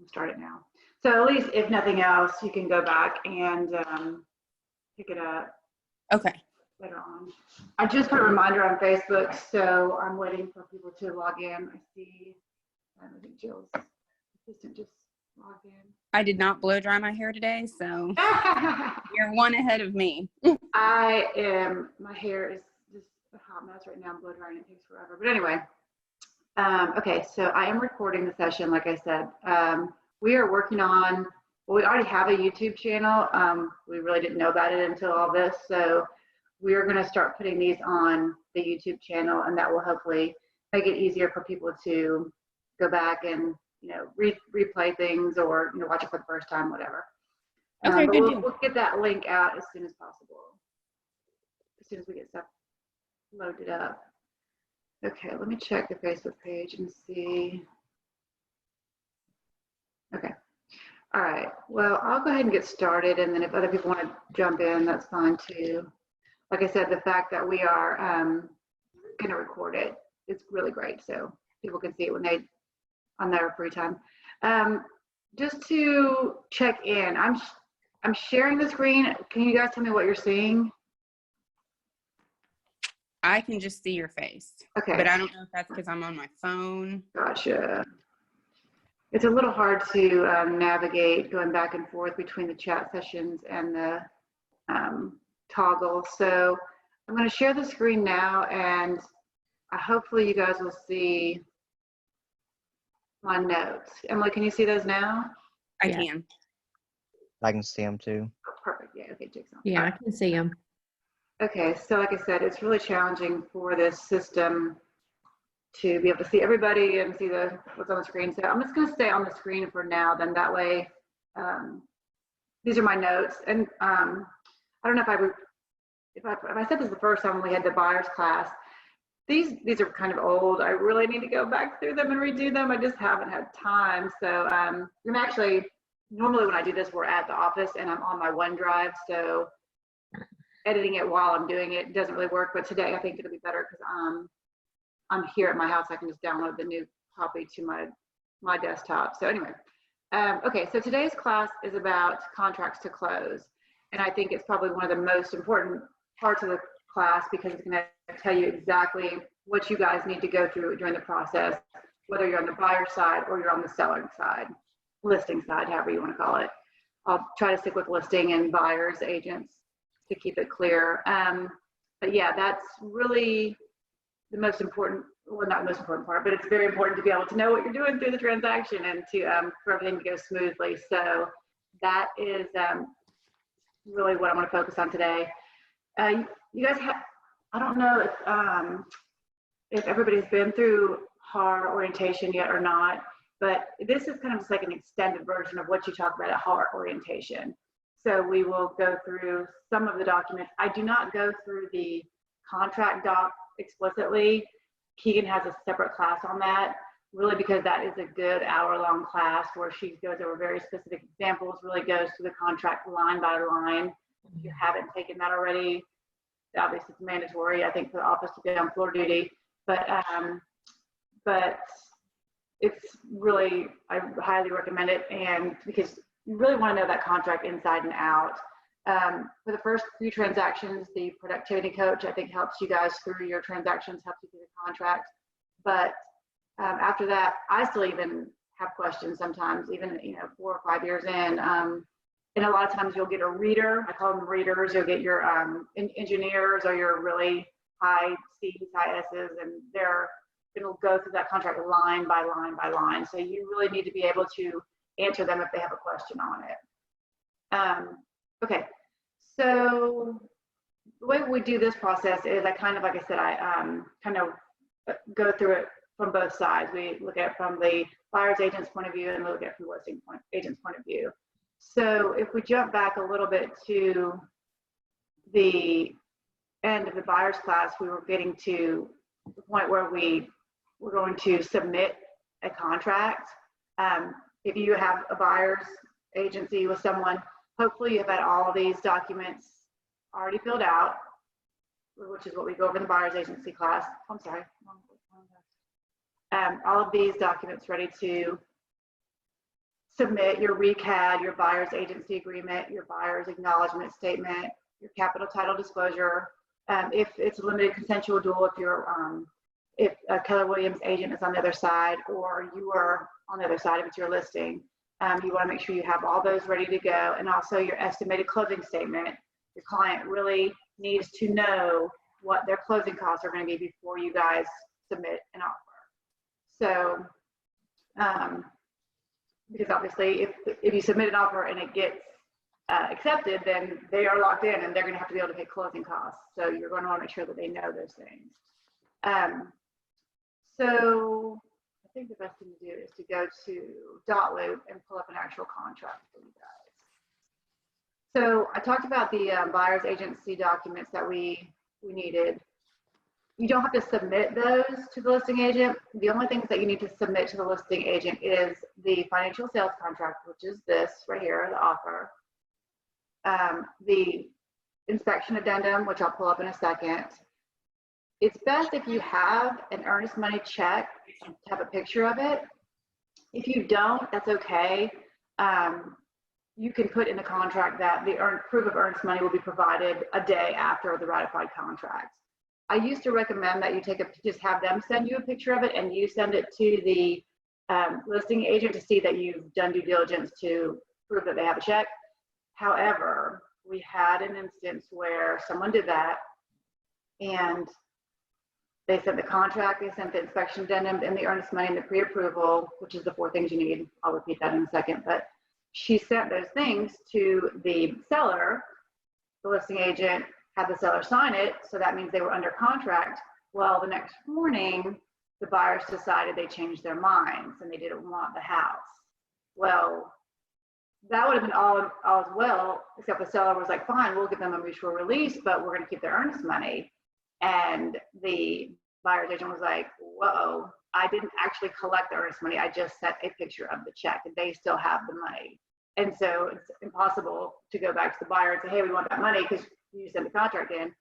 start it now. So at least if nothing else, you can go back and pick it up. Okay. Later on. I just put a reminder on Facebook, so I'm waiting for people to log in. I see, I think Jill's assistant just logged in. I did not blow dry my hair today, so you're one ahead of me. My hair is just a hot mess right now. I'm blow drying, it takes forever. But anyway, okay, so I am recording the session, like I said. We are working on, well, we already have a YouTube channel. We really didn't know about it until all this. So we are going to start putting these on the YouTube channel, and that will hopefully make it easier for people to go back and, replay things or, watch it for the first time, whatever. Okay, but good. We'll get that link out as soon as possible, as soon as we get stuff loaded up. Okay, let me check the Facebook page and see. Okay. All right. Well, I'll go ahead and get started, and then if other people want to jump in, that's fine too. Like I said, the fact that we are going to record it is really great, so people can see it when they on their free time. Just to check in, I'm sharing the screen. Can you guys tell me what you're seeing? I can just see your face. Okay. But I don't know if that's because I'm on my phone. Gotcha. It's a little hard to navigate going back and forth between the chat sessions and the toggle. So I'm going to share the screen now, and hopefully you guys will see my notes. Emily, can you see those now? I can. I can see them too. Oh, perfect. Yeah. Okay, Jason. Yeah, I can see them. Okay, so like I said, it's really challenging for this system to be able to see everybody and see what's on the screen. So I'm just going to stay on the screen for now. Then that way, these are my notes. And I don't know if I said this the first time when we had the buyers class. These are kind of old. I really need to go back through them and redo them. I just haven't had time. So I'm actually, normally when I do this, we're at the office and I'm on my OneDrive. So editing it while I'm doing it doesn't really work. But today I think it'll be better because I'm here at my house. I can just download the new copy to my desktop. So anyway, okay. So today's class is about contracts to close. And I think it's probably one of the most important parts of the class because it's going to tell you exactly what you guys need to go through during the process, whether you're on the buyer side or you're on the seller side, listing side, however you want to call it. I'll try to stick with listing and buyers agents to keep it clear. But yeah, that's really the most important, well, not the most important part, but it's very important to be able to know what you're doing through the transaction and to for everything to go smoothly. So that is really what I want to focus on today. You guys have, I don't know if everybody's been through HAR orientation yet or not, but this is kind of just like an extended version of what you talk about at HAR orientation. So we will go through some of the documents. I do not go through the contract doc explicitly. Keegan has a separate class on that, really because that is a good hour-long class where she goes over very specific examples, really goes through the contract line by line. If you haven't taken that already, obviously it's mandatory, I think, for the office to be on floor duty. But it's really, I highly recommend it, and because you really want to know that contract inside and out. For the first few transactions, the productivity coach, I think, helps you guys through your transactions, helps you through the contract. But after that, I still even have questions sometimes, even 4 or 5 years in. And a lot of times you'll get a reader. I call them readers. You'll get your engineers or your really high C's, high S's, and it'll go through that contract line by line by line. So you really need to be able to answer them if they have a question on it. Okay, so the way we do this process is I kind of, like I said, I kind of go through it from both sides. We look at it from the buyer's agent's point of view and we look at it from the listing agent's point of view. So if we jump back a little bit to the end of the buyer's class, we were getting to the point where we were going to submit a contract. If you have a buyer's agency with someone, hopefully you have had all of these documents already filled out, which is what we go over in the buyer's agency class. I'm sorry. All of these documents ready to submit your RECAD, your buyer's agency agreement, your buyer's acknowledgement statement, your capital title disclosure. If it's a limited consensual dual, if a Keller Williams agent is on the other side, or you are on the other side if it's your listing, you want to make sure you have all those ready to go, and also your estimated closing statement. Your client really needs to know what their closing costs are going to be before you guys submit an offer. So, because obviously if you submit an offer and it gets accepted, then they are locked in and they're going to have to be able to pay closing costs. So you're going to want to make sure that they know those things. So I think the best thing to do is to go to Dotloop and pull up an actual contract for you guys. So I talked about the buyer's agency documents that we needed. You don't have to submit those to the listing agent. The only things that you need to submit to the listing agent is the financial sales contract, which is this right here, the offer. The inspection addendum, which I'll pull up in a second. It's best if you have an earnest money check to have a picture of it. If you don't, that's okay. You can put in the contract that the proof of earnest money will be provided a day after the ratified contract. I used to recommend that you just have them send you a picture of it and you send it to the listing agent to see that you've done due diligence to prove that they have a check. However, we had an instance where someone did that and they sent the contract, they sent the inspection addendum and the earnest money and the pre-approval, which is the 4 things you need. I'll repeat that in a second, but she sent those things to the seller. The listing agent had the seller sign it, so that means they were under contract. Well, the next morning, the buyers decided they changed their minds and they didn't want the house. Well, that would have been all as well, except the seller was like, fine, we'll give them a mutual release, but we're going to keep their earnest money. And the buyer's agent was like, whoa, I didn't actually collect the earnest money. I just sent a picture of the check and they still have the money. And so it's impossible to go back to the buyer and say, hey, we want that money because you sent the contract in.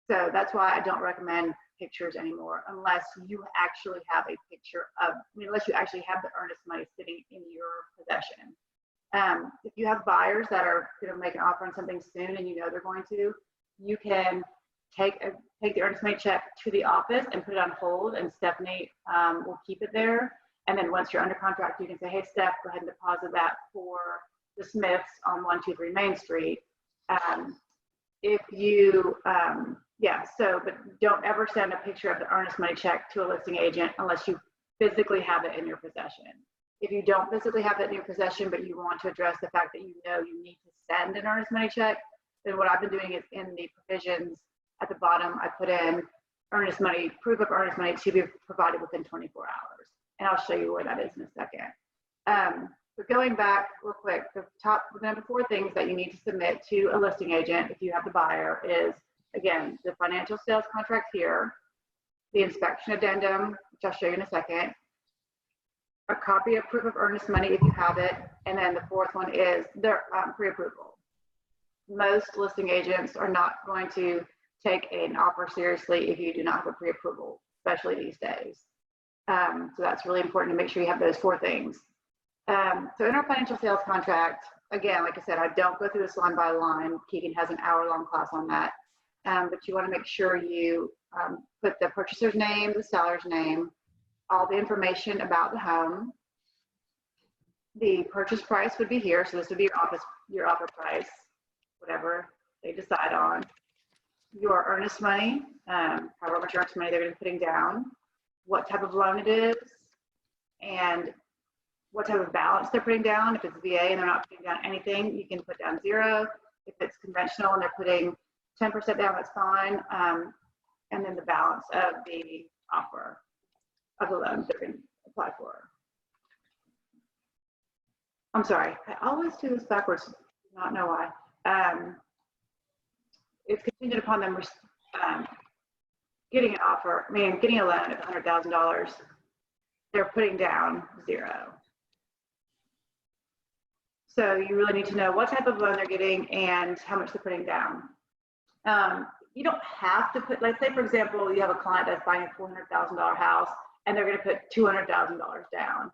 So that's why I don't recommend pictures anymore unless you actually have a picture of, unless you actually have the earnest money sitting in your possession. If you have buyers that are going to make an offer on something soon and you know they're going to, you can take the earnest money check to the office and put it on hold, and Stephanie will keep it there. And then once you're under contract, you can say, hey, Steph, go ahead and deposit that for the Smiths on 123 Main Street. If you, but don't ever send a picture of the earnest money check to a listing agent unless you physically have it in your possession. If you don't physically have it in your possession, but you want to address the fact that you know you need to send an earnest money check, then what I've been doing is in the provisions at the bottom, I put in earnest money, proof of earnest money to be provided within 24 hours. And I'll show you where that is in a second. But going back real quick, the number 4 things that you need to submit to a listing agent if you have the buyer is, again, the financial sales contract here, the inspection addendum, which I'll show you in a second, a copy of proof of earnest money if you have it, and then the 4th one is their pre-approval. Most listing agents are not going to take an offer seriously if you do not have a pre-approval, especially these days. So that's really important to make sure you have those 4 things. So in our financial sales contract, again, like I said, I don't go through this line by line. Keegan has an hour-long class on that. But you want to make sure you put the purchaser's name, the seller's name, all the information about the home. The purchase price would be here. So this would be your offer price, whatever they decide on. Your earnest money, however much earnest money they're going to be putting down, what type of loan it is, and what type of balance they're putting down. If it's VA and they're not putting down anything, you can put down 0. If it's conventional and they're putting 10% down, that's fine. And then the balance of the offer of the loan they're going to apply for. I'm sorry, I always do this backwards. Do not know why. It's contingent upon them getting an offer, getting a loan of $100,000. They're putting down 0. So you really need to know what type of loan they're getting and how much they're putting down. You don't have to put, let's say, for example, you have a client that's buying a $400,000 house and they're going to put $200,000 down.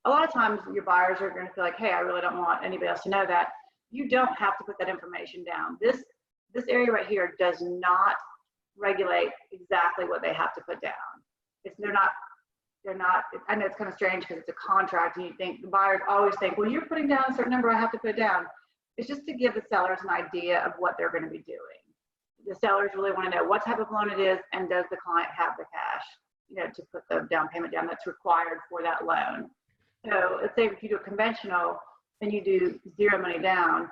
a lot of times your buyers are going to feel like, hey, I really don't want anybody else to know that. You don't have to put that information down. This area right here does not regulate exactly what they have to put down. They're not, I know it's kind of strange because it's a contract and you think, the buyers always think, well, you're putting down a certain number, I have to put it down. It's just to give the sellers an idea of what they're going to be doing. The sellers really want to know what type of loan it is and does the client have the cash, to put the down payment down that's required for that loan. So let's say if you do a conventional and you do 0 money down,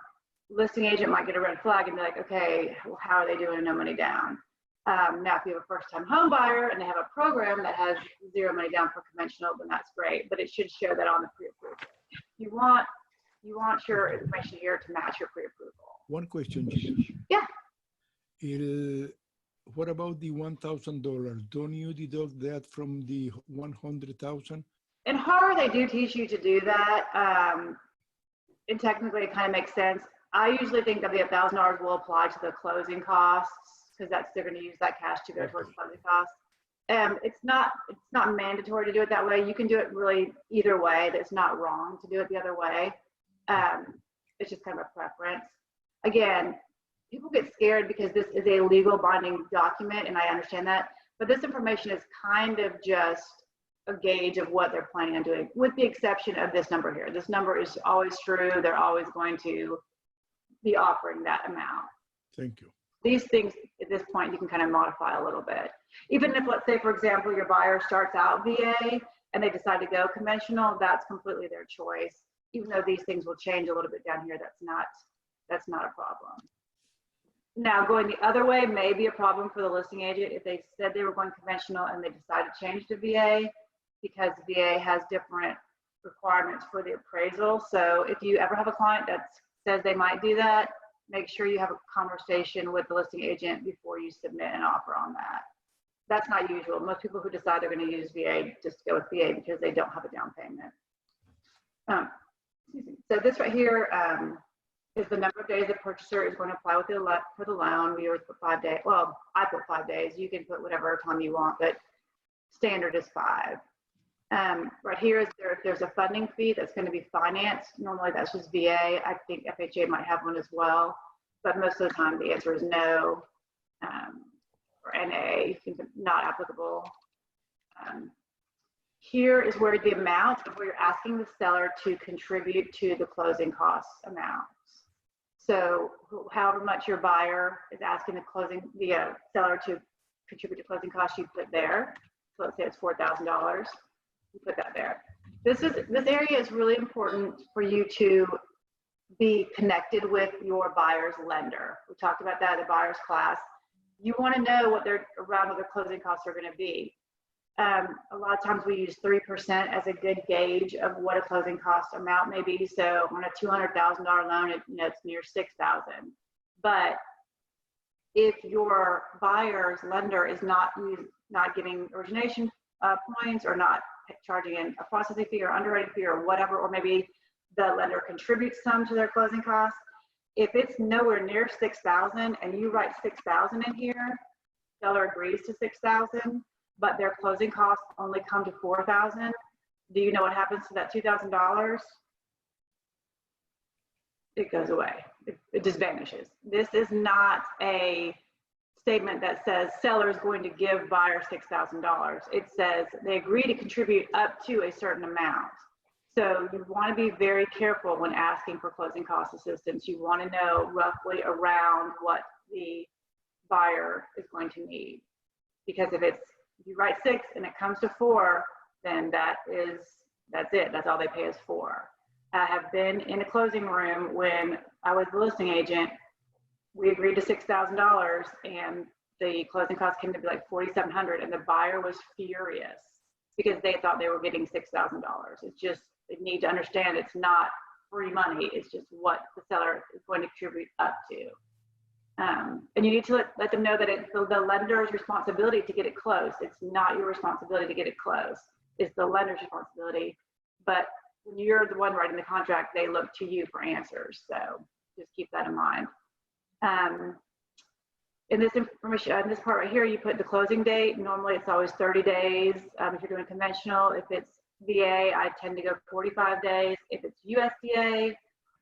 listing agent might get a red flag and be like, okay, well, how are they doing no money down? Now, if you have a first-time home buyer and they have a program that has 0 money down for conventional, then that's great, but it should show that on the pre-approval. You want your information here to match your pre-approval. One question, Gina. Yeah. What about the $1,000? Don't you deduct that from the 100,000? In HAR, they do teach you to do that. And technically, it kind of makes sense. I usually think that the $1,000 will apply to the closing costs because they're going to use that cash to go towards closing costs. It's not mandatory to do it that way. You can do it really either way. It's not wrong to do it the other way. It's just kind of a preference. Again, people get scared because this is a legal binding document, and I understand that. But this information is kind of just a gauge of what they're planning on doing, with the exception of this number here. This number is always true. They're always going to be offering that amount. Thank you. These things at this point you can kind of modify a little bit. Even if, let's say, for example, your buyer starts out VA and they decide to go conventional, that's completely their choice. Even though these things will change a little bit down here, that's not a problem. Now, going the other way may be a problem for the listing agent if they said they were going conventional and they decide to change to VA, because VA has different requirements for the appraisal. So if you ever have a client that says they might do that, make sure you have a conversation with the listing agent before you submit an offer on that. That's not usual. Most people who decide they're going to use VA just go with VA because they don't have a down payment. So this right here is the number of days the purchaser is going to apply for the loan. We always put 5 days. Well, I put 5 days. You can put whatever time you want, but standard is 5. Right here is if there's a funding fee that's going to be financed. Normally that's just VA. I think FHA might have one as well, but most of the time the answer is no. Or NA, not applicable. Here is where the amount of where you're asking the seller to contribute to the closing costs amounts. So however much your buyer is asking the seller to contribute to closing costs, you put there. So let's say it's $4,000. You put that there. This area is really important for you to be connected with your buyer's lender. We talked about that in the buyer's class. You want to know what their closing costs are going to be. A lot of times we use 3% as a good gauge of what a closing cost amount may be. So on a $200,000 loan, it's near $6,000. But if your buyer's lender is not giving origination points, or not charging in a processing fee or underwriting fee or whatever, or maybe the lender contributes some to their closing costs, if it's nowhere near 6,000 and you write 6,000 in here, seller agrees to 6,000, but their closing costs only come to 4,000. Do you know what happens to that $2,000? It goes away. It just vanishes. This is not a statement that says seller is going to give buyer $6,000. It says they agree to contribute up to a certain amount. So you want to be very careful when asking for closing cost assistance. You want to know roughly around what the buyer is going to need. Because if you write 6 and it comes to 4, then that's it. That's all they pay is 4. I have been in a closing room when I was the listing agent. We agreed to $6,000 and the closing costs came to be like $4,700, and the buyer was furious because they thought they were getting $6,000. It's just, they need to understand it's not free money. It's just what the seller is going to contribute up to. And you need to let them know that it's the lender's responsibility to get it closed. It's not your responsibility to get it closed. It's the lender's responsibility. But when you're the one writing the contract, they look to you for answers. So just keep that in mind. In this information, in this part right here, you put the closing date. Normally it's always 30 days if you're doing conventional. If it's VA, I tend to go 45 days. If it's USDA,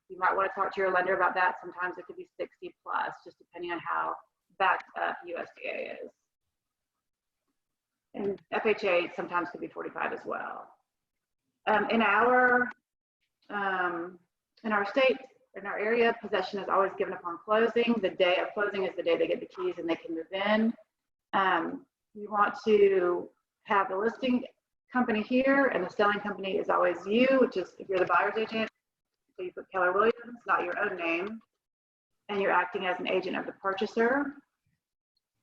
you might want to talk to your lender about that. Sometimes it could be 60 plus, just depending on how backed up USDA is. And FHA sometimes could be 45 as well. In our state, in our area, possession is always given upon closing. The day of closing is the day they get the keys and they can move in. You want to have the listing company here, and the selling company is always you, which is if you're the buyer's agent. So you put Keller Williams, not your own name, and you're acting as an agent of the purchaser.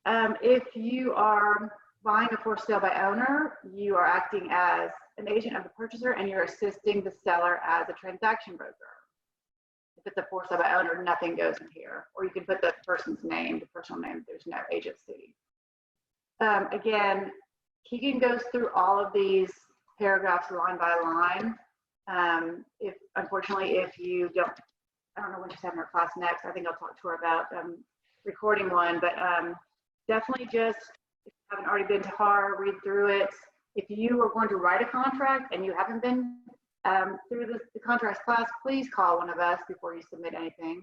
If you are buying a for sale by owner, you are acting as an agent of the purchaser and you're assisting the seller as a transaction broker. If it's a for sale by owner, nothing goes in here. Or you can put the person's name, the personal name, there's no agency. Again, Keegan goes through all of these paragraphs line by line. Unfortunately, if you don't, I don't know when she's having her class next, I think I'll talk to her about recording one, but definitely just, if you haven't already been to HAR, read through it. If you are going to write a contract and you haven't been through the contracts class, please call one of us before you submit anything.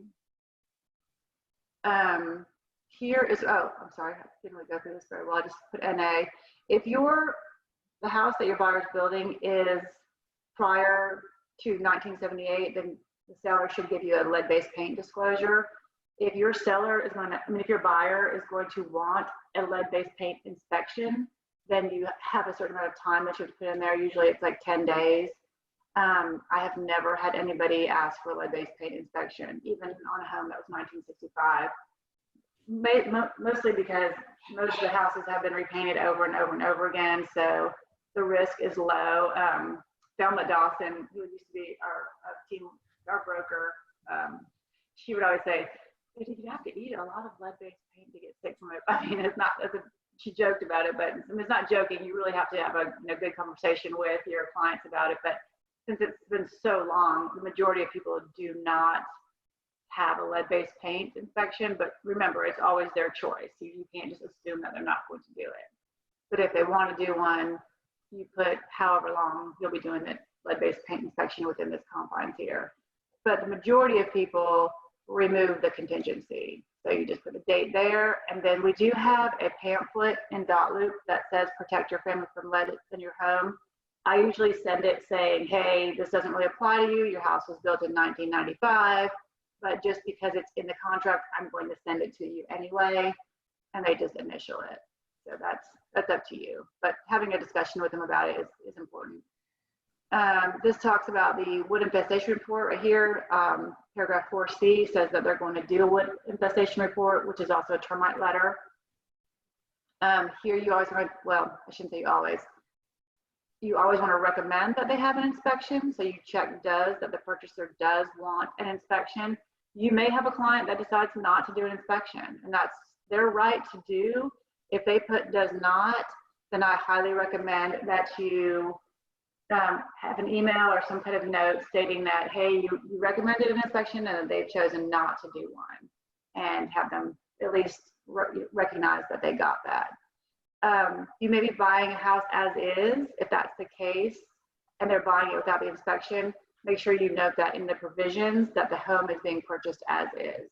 Here is, oh, I'm sorry, I didn't really go through this very well. I just put NA. If the house that your buyer's building is prior to 1978, then the seller should give you a lead-based paint disclosure. If your seller is going to, if your buyer is going to want a lead-based paint inspection, then you have a certain amount of time that you have to put in there. Usually it's like 10 days. I have never had anybody ask for a lead-based paint inspection, even on a home that was 1965. Mostly because most of the houses have been repainted over and over and over again, so the risk is low. Thelma Dawson, who used to be our broker, she would always say, "You have to eat a lot of lead-based paint to get sick from it." I mean, it's not. She joked about it, but it's not joking. You really have to have a good conversation with your clients about it. But since it's been so long, the majority of people do not have a lead-based paint inspection. But remember, it's always their choice. You can't just assume that they're not going to do it. But if they want to do one, you put however long you'll be doing the lead-based paint inspection within this confines here. But the majority of people remove the contingency. So you just put a date there, and then we do have a pamphlet in dot loop that says protect your family from lead in your home. I usually send it saying, hey, this doesn't really apply to you. Your house was built in 1995, but just because it's in the contract, I'm going to send it to you anyway, and they just initial it. So that's up to you. But having a discussion with them about it is important. This talks about the wood infestation report right here. Paragraph 4C says that they're going to do a wood infestation report, which is also a termite letter. Here you always want to, well, I shouldn't say always. You always want to recommend that they have an inspection. So you check that the purchaser does want an inspection. You may have a client that decides not to do an inspection, and that's their right to do. If they put does not, then I highly recommend that you have an email or some kind of note stating that, hey, you recommended an inspection and they've chosen not to do one, and have them at least recognize that they got that. You may be buying a house as is. If that's the case and they're buying it without the inspection, make sure you note that in the provisions that the home is being purchased as is.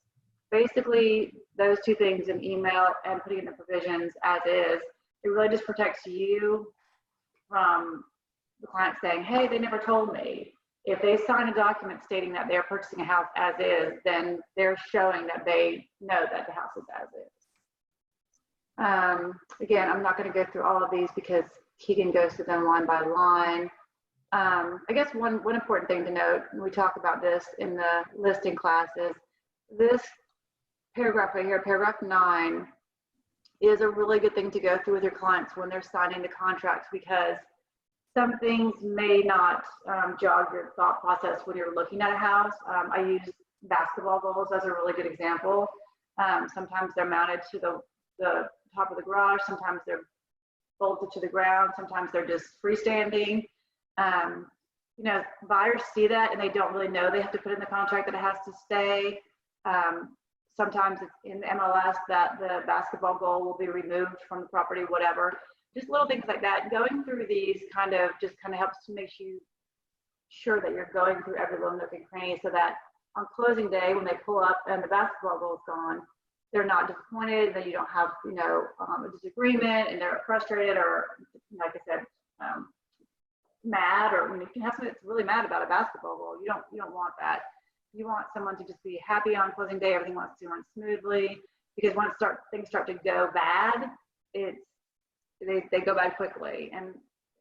Basically, those two things, in email and putting in the provisions as is, it really just protects you from the client saying, hey, they never told me. If they sign a document stating that they're purchasing a house as is, then they're showing that they know that the house is as is. Again, I'm not going to go through all of these because Keegan goes through them line by line. I guess one important thing to note, and we talk about this in the listing classes, this paragraph right here, paragraph 9, is a really good thing to go through with your clients when they're signing the contracts, because some things may not jog your thought process when you're looking at a house. I use basketball goals as a really good example. Sometimes they're mounted to the top of the garage, sometimes they're bolted to the ground, sometimes they're just freestanding. You know, buyers see that and they don't really know they have to put in the contract that it has to stay. Sometimes it's in the MLS that the basketball goal will be removed from the property, whatever. just little things like that. Going through these kind of helps to make you sure that you're going through every little nook and cranny, so that on closing day, when they pull up and the basketball goal is gone, they're not disappointed, that you don't have, a disagreement and they're frustrated or, like I said, mad, or when you can have somebody that's really mad about a basketball goal, you don't want that. You want someone to just be happy on closing day, everything wants to run smoothly, because once things start to go bad, they go bad quickly, and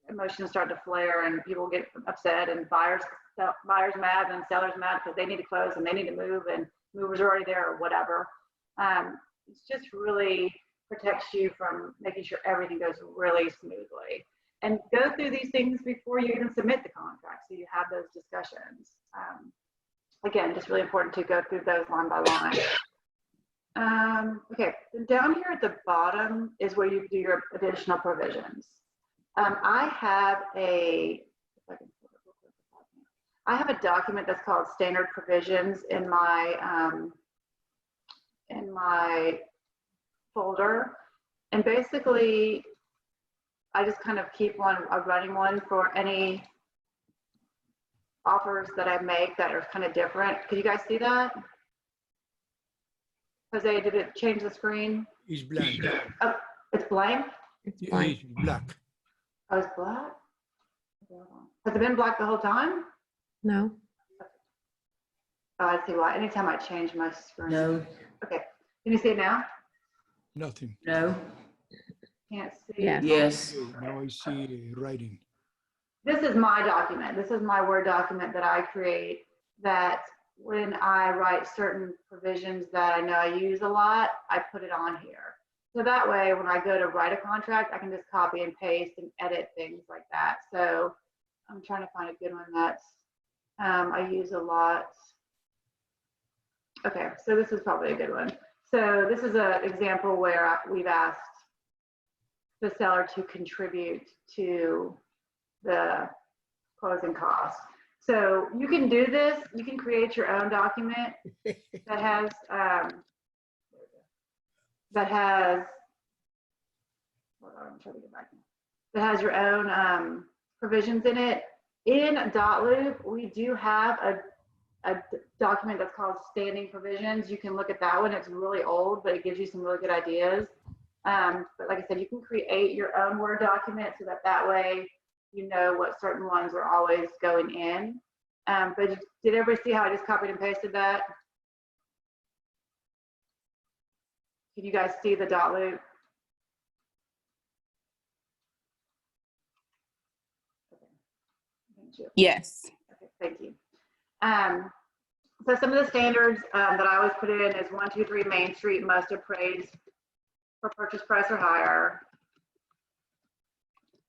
emotions start to flare, and people get upset, and buyers mad, and sellers mad because they need to close and they need to move, and movers are already there or whatever. It's just really protects you from making sure everything goes really smoothly. And go through these things before you even submit the contract, so you have those discussions. Again, just really important to go through those line by line. Okay, then down here at the bottom is where you do your additional provisions. I have a document that's called standard provisions in my folder, and basically I just kind of keep a running one for any offers that I make that are kind of different. Can you guys see that? Jose, did it change the screen? It's blank. Oh, it's blank? It's black. Oh, it's black? Has it been black the whole time? No. Oh, I see why. Anytime I change my screen. No. Okay. Can you see it now? Nothing. No. Can't see. Yeah. Yes. Okay, now I see writing. This is my document. This is my Word document that I create, that when I write certain provisions that I know I use a lot, I put it on here. So that way, when I go to write a contract, I can just copy and paste and edit things like that. So I'm trying to find a good one that I use a lot. Okay, so this is probably a good one. So this is an example where we've asked the seller to contribute to the closing costs. So you can do this. You can create your own document that has hold on, I'm trying to get back. That has your own provisions in it. In .loop, we do have a document that's called standing provisions. You can look at that one. It's really old, but it gives you some really good ideas. But like I said, you can create your own Word document so that way you know what certain ones are always going in. But did everybody see how I just copied and pasted that? Can you guys see the .loop? Okay. Yes. Okay, thank you. So some of the standards that I always put in is 123 Main Street must appraise for purchase price or higher.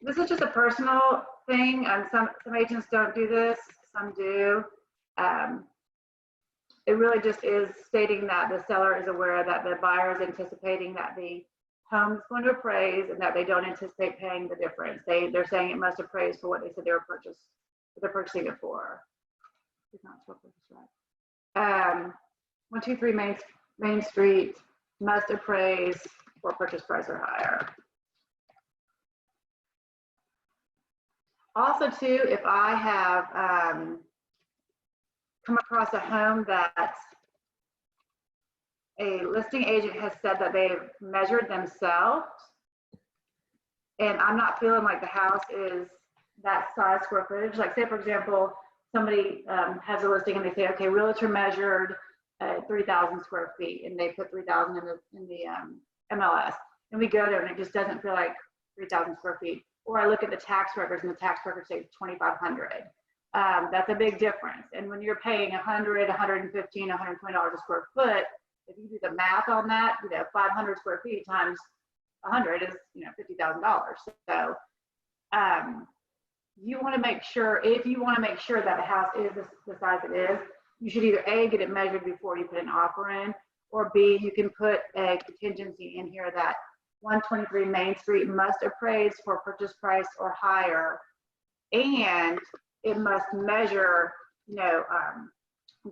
This is just a personal thing. Some agents don't do this, some do. It really just is stating that the seller is aware that the buyer is anticipating that the home is going to appraise and that they don't anticipate paying the difference. They're saying it must appraise for what they said they're purchasing it for. It's not 12 right. 123 Main Street must appraise for purchase price or higher. Also too, if I have come across a home that a listing agent has said that they've measured themselves, and I'm not feeling like the house is that size square footage. Like say, for example, somebody has a listing and they say, okay, realtor measured 3,000 square feet, and they put 3,000 in the MLS, and we go there and it just doesn't feel like 3,000 square feet. Or I look at the tax records and the tax records say 2,500. That's a big difference. And when you're paying $100, $115, $120 a square foot, if you do the math on that, 500 square feet times 100 is, $50,000. So you want to make sure, if you want to make sure that the house is the size it is, you should either A, get it measured before you put an offer in, or B, you can put a contingency in here that 123 Main Street must appraise for purchase price or higher, and it must measure,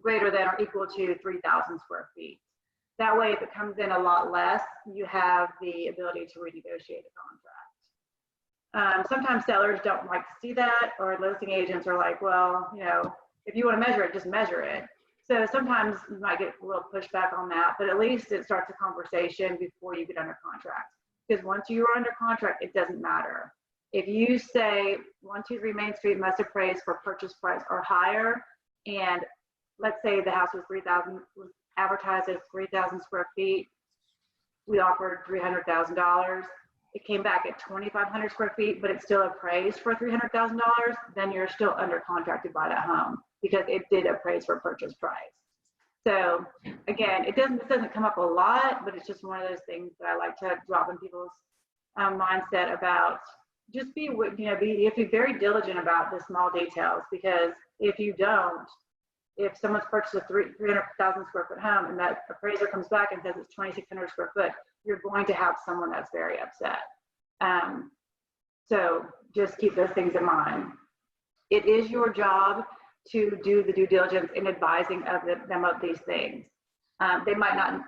greater than or equal to 3,000 square feet. That way, if it comes in a lot less, you have the ability to renegotiate a contract. Sometimes sellers don't like to see that, or listing agents are like, well, you know, if you want to measure it, just measure it. So sometimes you might get a little pushback on that, but at least it starts a conversation before you get under contract. Because once you are under contract, it doesn't matter. If you say 123 Main Street must appraise for purchase price or higher, and let's say the house was advertised as 3,000 square feet, we offered $300,000. It came back at 2,500 square feet, but it's still appraised for $300,000, then you're still under contract to buy that home because it did appraise for purchase price. So again, this doesn't come up a lot, but it's just one of those things that I like to drop in people's mindset about. Just be, you have to be very diligent about the small details, because if you don't, if someone's purchased a 300,000 square foot home and that appraiser comes back and says it's 2,600 square foot, you're going to have someone that's very upset. So just keep those things in mind. It is your job to do the due diligence in advising of them of these things. They might not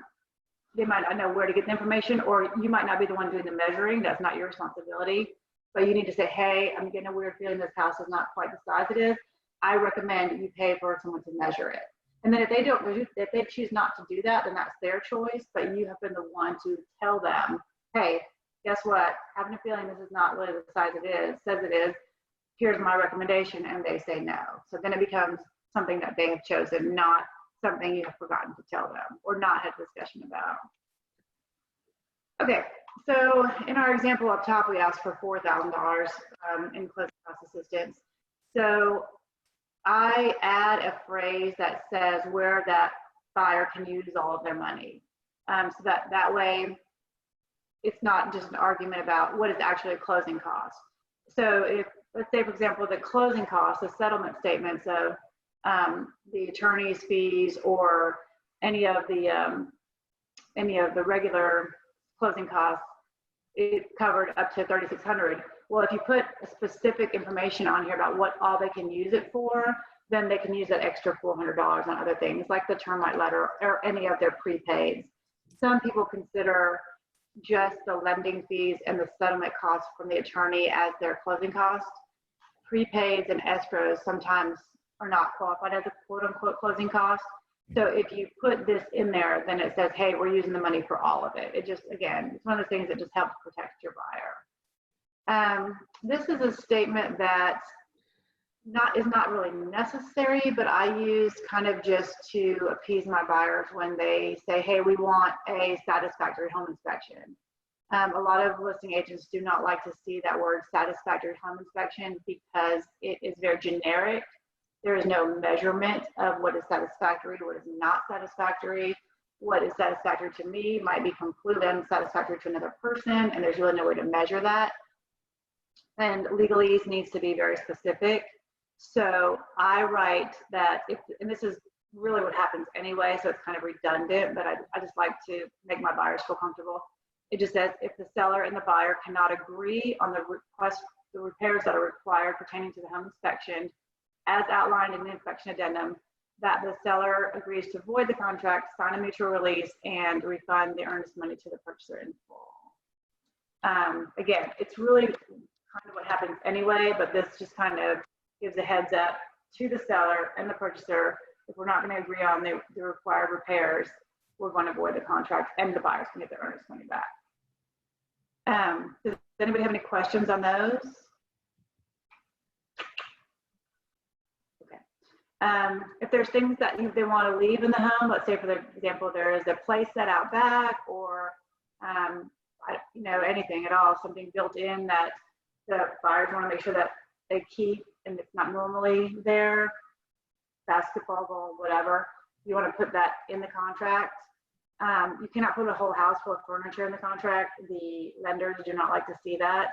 know where to get the information, or you might not be the one doing the measuring. That's not your responsibility. But you need to say, hey, I'm getting a weird feeling this house is not quite the size it is. I recommend you pay for someone to measure it. And then if they choose not to do that, then that's their choice. But you have been the one to tell them, hey, guess what? Having a feeling this is not really the size says it is. Here's my recommendation, and they say no. So then it becomes something that they have chosen, not something you have forgotten to tell them or not had a discussion about. Okay, so in our example up top, we asked for $4,000 in closing cost assistance. So I add a phrase that says where that buyer can use all of their money. So that way it's not just an argument about what is actually a closing cost. So if, let's say, for example, the closing costs, the settlement statements of the attorney's fees or any of the regular closing costs, it covered up to $3,600. Well, if you put a specific information on here about what all they can use it for, then they can use that extra $400 on other things like the termite letter or any of their prepaids. Some people consider just the lending fees and the settlement costs from the attorney as their closing costs. Prepaids and escrows sometimes are not qualified as a quote unquote closing cost. So if you put this in there, then it says, hey, we're using the money for all of it. It just, again, it's one of the things that just helps protect your buyer. This is a statement that is not really necessary, but I use kind of just to appease my buyers when they say, hey, we want a satisfactory home inspection. A lot of listing agents do not like to see that word satisfactory home inspection because it is very generic. There is no measurement of what is satisfactory, what is not satisfactory. What is satisfactory to me might be completely unsatisfactory to another person, and there's really no way to measure that. And legalese needs to be very specific. So I write that, and this is really what happens anyway, so it's kind of redundant, but I just like to make my buyers feel comfortable. It just says, if the seller and the buyer cannot agree on the repairs that are required pertaining to the home inspection, as outlined in the inspection addendum, that the seller agrees to void the contract, sign a mutual release, and refund the earnest money to the purchaser in full. Again, it's really kind of what happens anyway, but this just kind of gives a heads up to the seller and the purchaser. If we're not going to agree on the required repairs, we're going to void the contract, and the buyers can get their earnest money back. Does anybody have any questions on those? If there's things that they want to leave in the home, let's say for example, there is a play set out back, or anything at all, something built in that the buyers want to make sure that they keep and it's not normally there, basketball goal, whatever, you want to put that in the contract. You cannot put a whole house full of furniture in the contract. The lenders do not like to see that.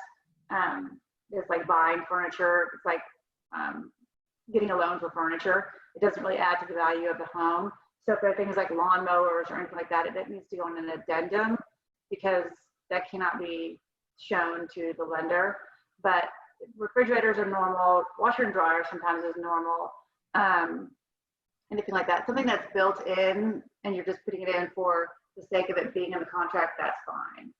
It's like buying furniture. It's like getting a loan for furniture. It doesn't really add to the value of the home. So if there are things like lawnmowers or anything like that, it needs to go in an addendum because that cannot be shown to the lender. But refrigerators are normal. Washer and dryer sometimes is normal. Anything like that. Something that's built in and you're just putting it in for the sake of it being in the contract, that's fine.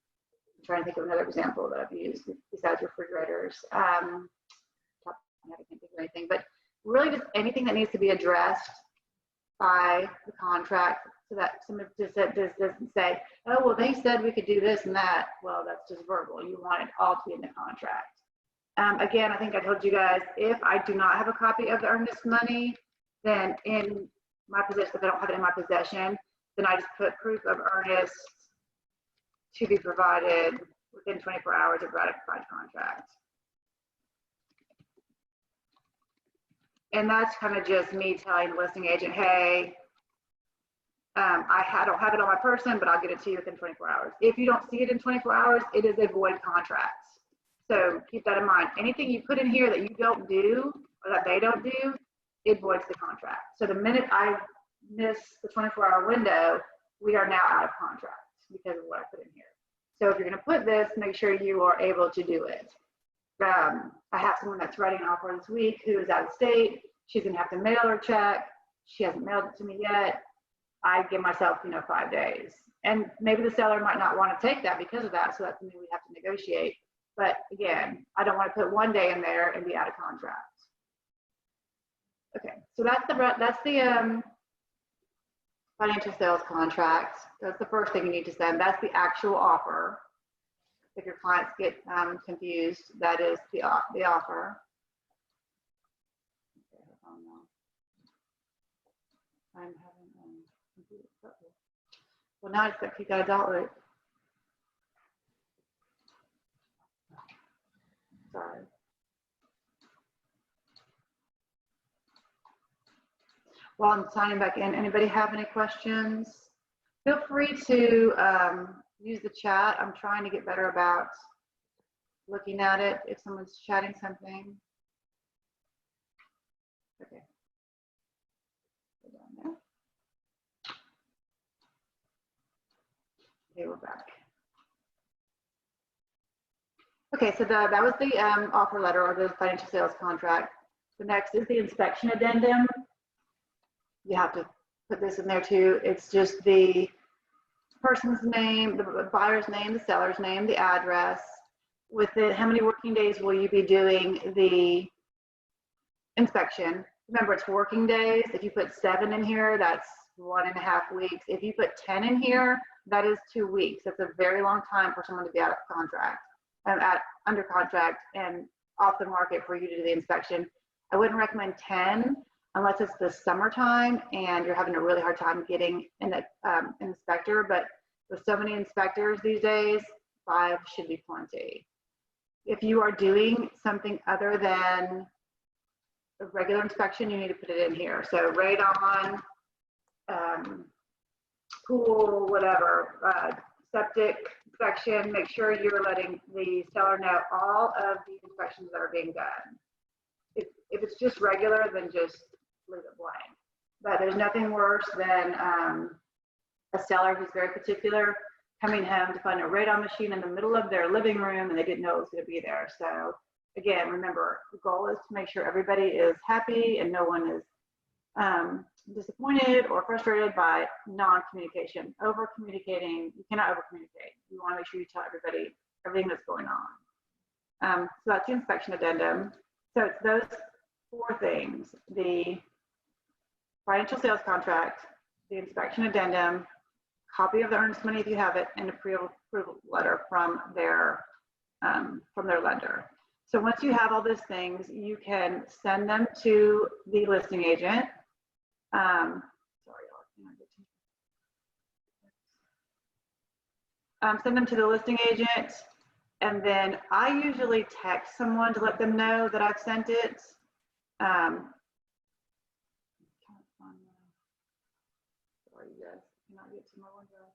trying to think of another example that I've used besides refrigerators. I can't think of anything, but really just anything that needs to be addressed by the contract, so that someone just doesn't say, oh, well, they said we could do this and that. Well, that's just verbal. You want it all to be in the contract. Again, I think I told you guys, if I do not have a copy of the earnest money, then in my possession, if I don't have it in my possession, then I just put proof of earnest to be provided within 24 hours of ratified contract. And that's kind of just me telling the listing agent, hey, I don't have it on my person, but I'll get it to you within 24 hours. If you don't see it in 24 hours, it is a void contract. So keep that in mind. Anything you put in here that you don't do or that they don't do, it voids the contract. So the minute I miss the 24-hour window, we are now out of contract because of what I put in here. So if you're going to put this, make sure you are able to do it. I have someone that's writing an offer this week who is out of state. She's going to have to mail her check. She hasn't mailed it to me yet. I give myself, 5 days. And maybe the seller might not want to take that because of that. So that's something we have to negotiate. But again, I don't want to put 1 day in there and be out of contract. Okay, so that's the financial sales contract. That's the first thing you need to send. That's the actual offer. If your clients get confused, that is the offer. I'm having computer trouble. Well, now it's got kicked out of Outlook. Sorry. While I'm signing back in, anybody have any questions? Feel free to use the chat. I'm trying to get better about looking at it if someone's chatting something. Okay. Go down there. Okay, we're back. Okay, so that was the offer letter or the financial sales contract. The next is the inspection addendum. You have to put this in there too. It's just the person's name, the buyer's name, the seller's name, the address. With it, how many working days will you be doing the inspection? Remember, it's working days. If you put 7 in here, that's 1.5 weeks. If you put 10 in here, that is 2 weeks. That's a very long time for someone to be out of contract, under contract and off the market for you to do the inspection. I wouldn't recommend 10 unless it's the summertime and you're having a really hard time getting an inspector. But with so many inspectors these days, 5 should be plenty. If you are doing something other than a regular inspection, you need to put it in here. So radon, pool, whatever, septic inspection, make sure you're letting the seller know all of the inspections that are being done. If it's just regular, then just leave it blank. But there's nothing worse than a seller who's very particular coming home to find a radon machine in the middle of their living room and they didn't know it was going to be there. So again, remember, the goal is to make sure everybody is happy and no one is disappointed or frustrated by non-communication. Over-communicating, you cannot over-communicate. You want to make sure you tell everybody everything that's going on. So that's the inspection addendum. So it's those 4 things: the financial sales contract, the inspection addendum, copy of the earnest money if you have it, and a pre-approval letter from their lender. So once you have all those things, you can send them to the listing agent. Send them to the listing agent, and then I usually text someone to let them know that I've sent it. Sorry, you guys, cannot get to my window.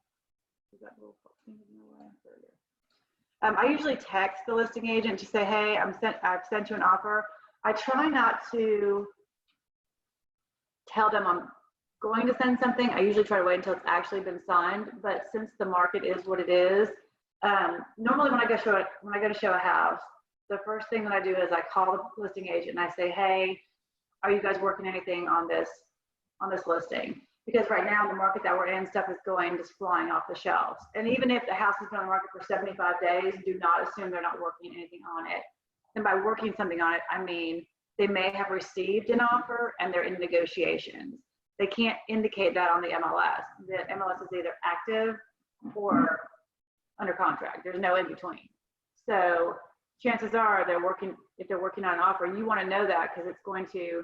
Is that little thing in the way? There it is. I usually text the listing agent to say, hey, I've sent you an offer. I try not to tell them I'm going to send something. I usually try to wait until it's actually been signed. But since the market is what it is, normally when I go to show a house, the first thing that I do is I call the listing agent and I say, hey, are you guys working anything on this listing? Because right now in the market that we're in, stuff is going just flying off the shelves. And even if the house has been on the market for 75 days, do not assume they're not working anything on it. And by working something on it, I mean they may have received an offer and they're in negotiations. They can't indicate that on the MLS. The MLS is either active or under contract. There's no in between. So chances are they're working, if they're working on an offer, you want to know that because it's going to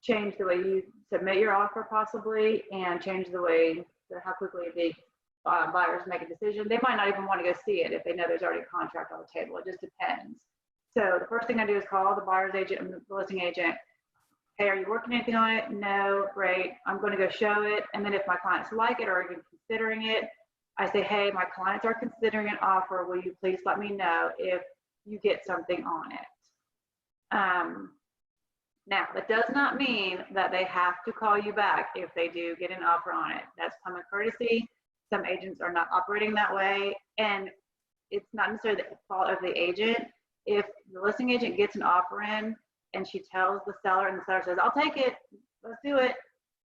change the way you submit your offer possibly, and change the way how quickly the buyers make a decision. They might not even want to go see it if they know there's already a contract on the table. It just depends. So the first thing I do is call the buyer's agent and the listing agent. Hey, are you working anything on it? No, great. I'm going to go show it. And then if my clients like it or are even considering it, I say, hey, my clients are considering an offer. Will you please let me know if you get something on it? Now, that does not mean that they have to call you back if they do get an offer on it. That's common courtesy. Some agents are not operating that way, and it's not necessarily the fault of the agent. If the listing agent gets an offer in and she tells the seller and the seller says, I'll take it, let's do it,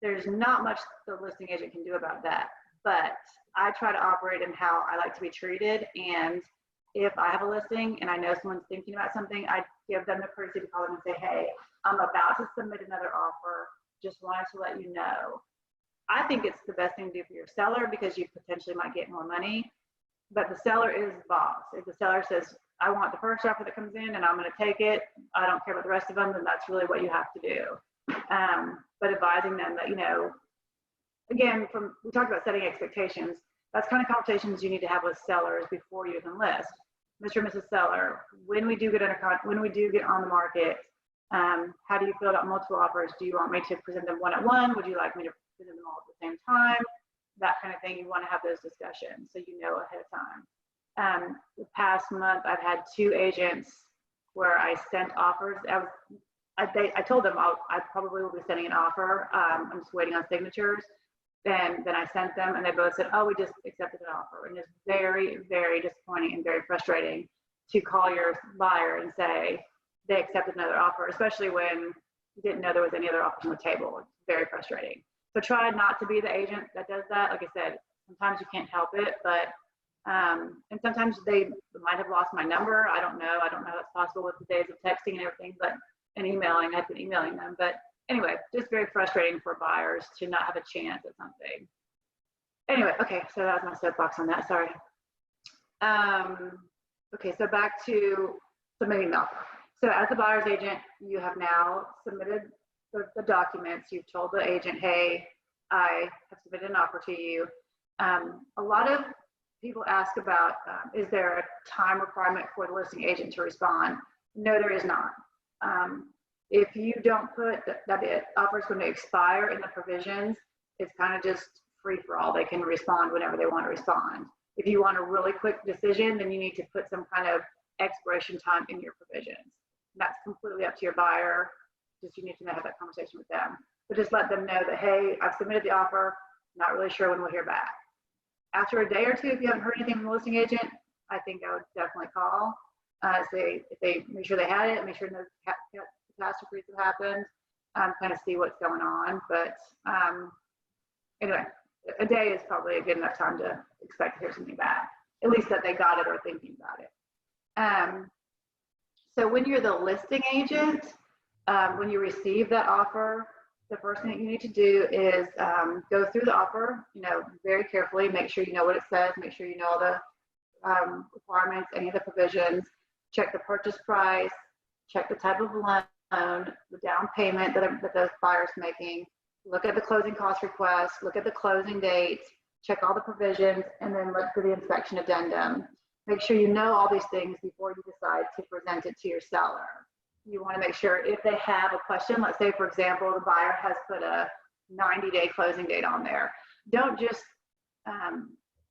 there's not much the listing agent can do about that. But I try to operate in how I like to be treated, and if I have a listing and I know someone's thinking about something, I give them the courtesy to call them and say, hey, I'm about to submit another offer. Just wanted to let you know. I think it's the best thing to do for your seller because you potentially might get more money, but the seller is the boss. If the seller says, I want the first offer that comes in and I'm going to take it, I don't care about the rest of them, then that's really what you have to do. But advising them that, you know, again, we talked about setting expectations. That's kind of conversations you need to have with sellers before you even list. Mr. and Mrs. Seller, when we do get on the market, how do you feel about multiple offers? Do you want me to present them one-on-one? Would you like me to present them all at the same time? That kind of thing. You want to have those discussions so you know ahead of time. The past month, I've had 2 agents where I sent offers. I told them I probably will be sending an offer. I'm just waiting on signatures. Then I sent them and they both said, oh, we just accepted an offer. And it's very, very disappointing and very frustrating to call your buyer and say they accepted another offer, especially when you didn't know there was any other offers on the table. It's very frustrating. So try not to be the agent that does that. Like I said, sometimes you can't help it, but and sometimes they might have lost my number. I don't know. I don't know how that's possible with the days of texting and everything, and emailing. I've been emailing them, but anyway, just very frustrating for buyers to not have a chance at something. Anyway, okay, so that was my soapbox on that, sorry. Okay, so back to submitting the offer. So as a buyer's agent, you have now submitted the documents. You've told the agent, hey, I have submitted an offer to you. A lot of people ask about, is there a time requirement for the listing agent to respond? No, there is not. If you don't put that the offer is going to expire in the provisions, it's kind of just free for all. They can respond whenever they want to respond. If you want a really quick decision, then you need to put some kind of expiration time in your provisions. That's completely up to your buyer. Just you need to have that conversation with them. But just let them know that, hey, I've submitted the offer, not really sure when we'll hear back. After a day or two, if you haven't heard anything from the listing agent, I think I would definitely call. If they make sure they had it, make sure no catastrophes have happened, kind of see what's going on. But anyway, a day is probably a good enough time to expect to hear something back, at least that they got it or thinking about it. So when you're the listing agent, when you receive that offer, the first thing that you need to do is go through the offer, very carefully, make sure you know what it says, make sure you know all the requirements, any of the provisions, check the purchase price, check the type of loan, the down payment that the buyer's making, look at the closing cost request, look at the closing date, check all the provisions, and then look for the inspection addendum. Make sure you know all these things before you decide to present it to your seller. You want to make sure if they have a question, let's say, for example, the buyer has put a 90-day closing date on there. Don't just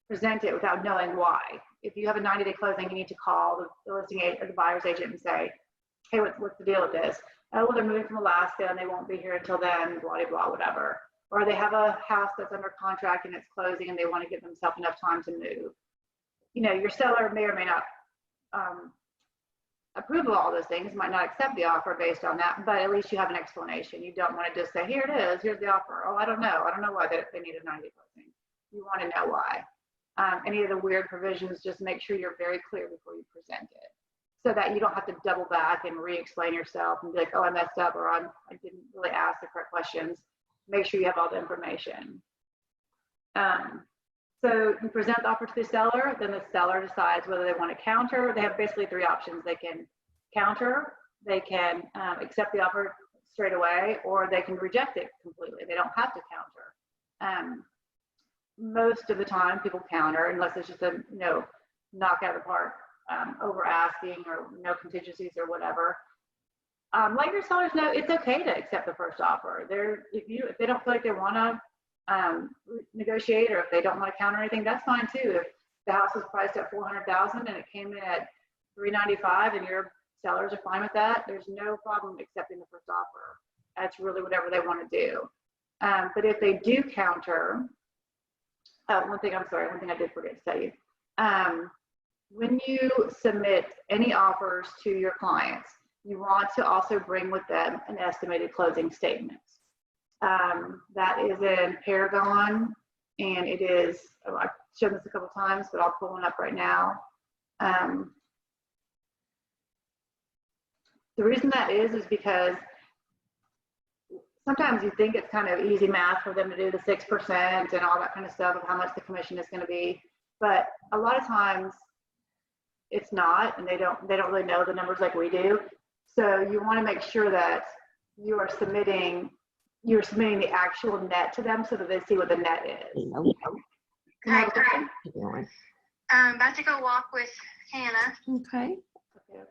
present it without knowing why. If you have a 90-day closing, you need to call the listing agent or the buyer's agent and say, hey, what's the deal with this? Oh, well, they're moving from Alaska and they won't be here until then, blah, blah, blah, whatever. Or they have a house that's under contract and it's closing and they want to give themselves enough time to move. Your seller may or may not approve of all those things, might not accept the offer based on that, but at least you have an explanation. You don't want to just say, here it is, here's the offer. Oh, I don't know why they need a 90-day closing. You want to know why. Any of the weird provisions, just make sure you're very clear before you present it, so that you don't have to double back and re-explain yourself and be like, oh, I messed up, or I didn't really ask the correct questions. Make sure you have all the information. So you present the offer to the seller, then the seller decides whether they want to counter. They have basically three options. They can counter, they can accept the offer straight away, or they can reject it completely. They don't have to counter. Most of the time people counter, unless it's just a knock out of the park, over asking or no contingencies or whatever. Let your sellers know it's okay to accept the first offer. If they don't feel like they want to negotiate, or if they don't want to counter anything, that's fine too. If the house is priced at $400,000 and it came in at $395 and your sellers are fine with that, there's no problem accepting the first offer. That's really whatever they want to do. But if they do counter, one thing I did forget to tell you. When you submit any offers to your clients, you want to also bring with them an estimated closing statement. That is in Paragon, and it is, I've shown this a couple times, but I'll pull one up right now. The reason that is because sometimes you think it's kind of easy math for them to do the 6% and all that kind of stuff of how much the commission is going to be, but a lot of times it's not, and they don't really know the numbers like we do. So you want to make sure that you're submitting the actual net to them so that they see what the net is. Hi, I'm about to go walk with Hannah. Okay.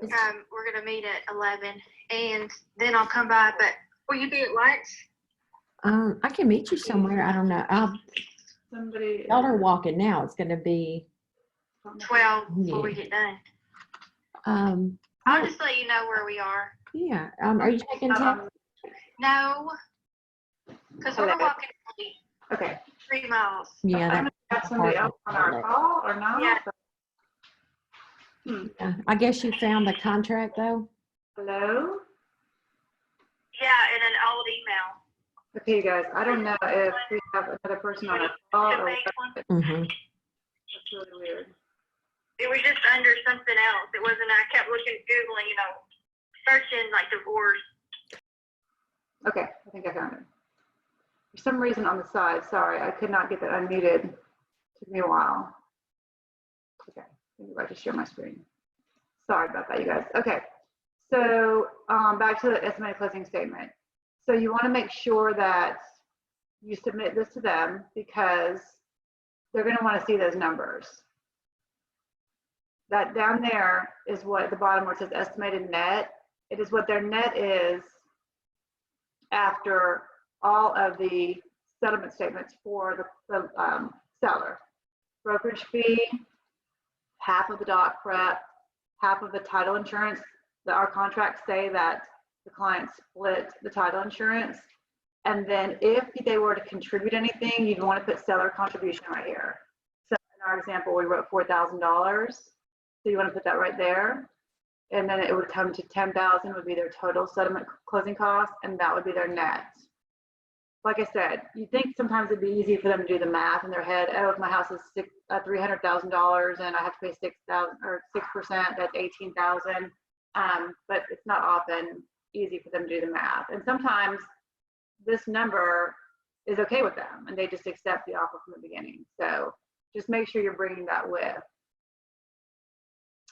We're gonna meet at 11, and then I'll come by. But will you be at lunch? I can meet you somewhere. I don't know. Y'all are walking now. It's gonna be 12 before we get done. I'll just let you know where we are. Yeah. Are you taking text? No, because we're walking Okay. 3 miles. Yeah. Got somebody else on our call or not? Yeah. Yeah. I guess you found the contract though. Hello? Yeah, in an old email. Okay, you guys, I don't know if we have another person on our call or what. That's Mm-hmm. really weird. It was just under something else. It wasn't. I kept looking, Googling, searching like divorce. Okay, I think I found it. For some reason on the side, sorry, I could not get that unmuted. Took me a while. Okay, maybe I just share my screen. Sorry about that, you guys. Okay, so back to the estimated closing statement. So you want to make sure that you submit this to them because they're going to want to see those numbers. That down there is what at the bottom where it says estimated net. It is what their net is after all of the settlement statements for the seller. Brokerage fee, half of the doc prep, half of the title insurance. Our contracts say that the client split the title insurance. And then if they were to contribute anything, you'd want to put seller contribution right here. So in our example, we wrote $4,000. So you want to put that right there. And then it would come to 10,000 would be their total settlement closing costs, and that would be their net. Like I said, you think sometimes it'd be easy for them to do the math in their head. Oh, if my house is $300,000 and I have to pay 6,000 or 6%, that's 18,000. But it's not often easy for them to do the math. And sometimes this number is okay with them, and they just accept the offer from the beginning. So just make sure you're bringing that with.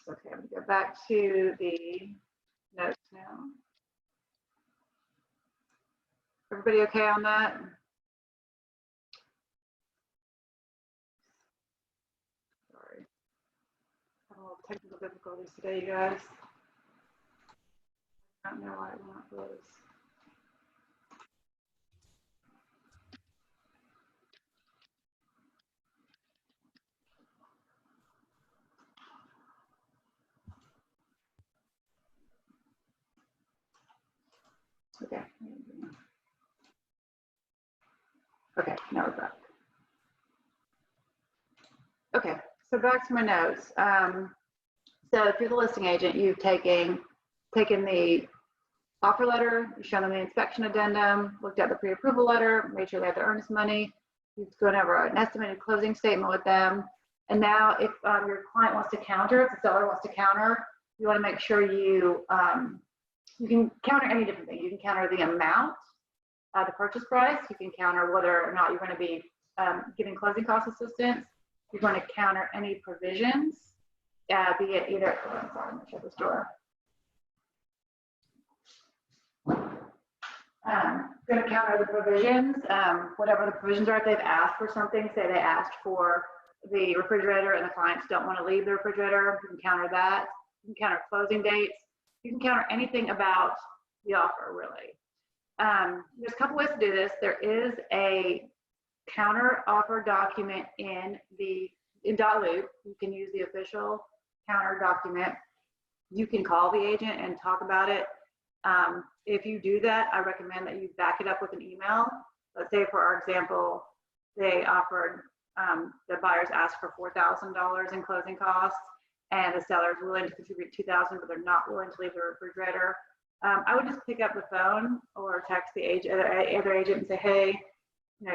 Okay, I'm going to go back to the notes now. Everybody okay on that? Sorry. Having a little technical difficulties today, you guys. I don't know why it will not close. Okay. Okay, now we're back. Okay, so back to my notes. So if you're the listing agent, you've taken the offer letter, you've shown them the inspection addendum, looked at the pre-approval letter, made sure they have the earnest money, you've gone over an estimated closing statement with them. And now if your client wants to counter, if the seller wants to counter, you want to make sure you can counter any different thing. You can counter the amount, the purchase price. You can counter whether or not you're going to be giving closing cost assistance. You're going to counter any provisions, be it either, I'm sorry, I'm going to shut this door. Going to counter the provisions, whatever the provisions are. If they've asked for something, say they asked for the refrigerator and the clients don't want to leave the refrigerator, you can counter that. You can counter closing dates. You can counter anything about the offer, really. There's a couple ways to do this. There is a counter offer document in .loop. You can use the official counter document. You can call the agent and talk about it. If you do that, I recommend that you back it up with an email. Let's say, for our example, they offered, the buyers asked for $4,000 in closing costs, and the seller is willing to contribute $2,000, but they're not willing to leave the refrigerator. I would just pick up the phone or text the other agent and say, hey,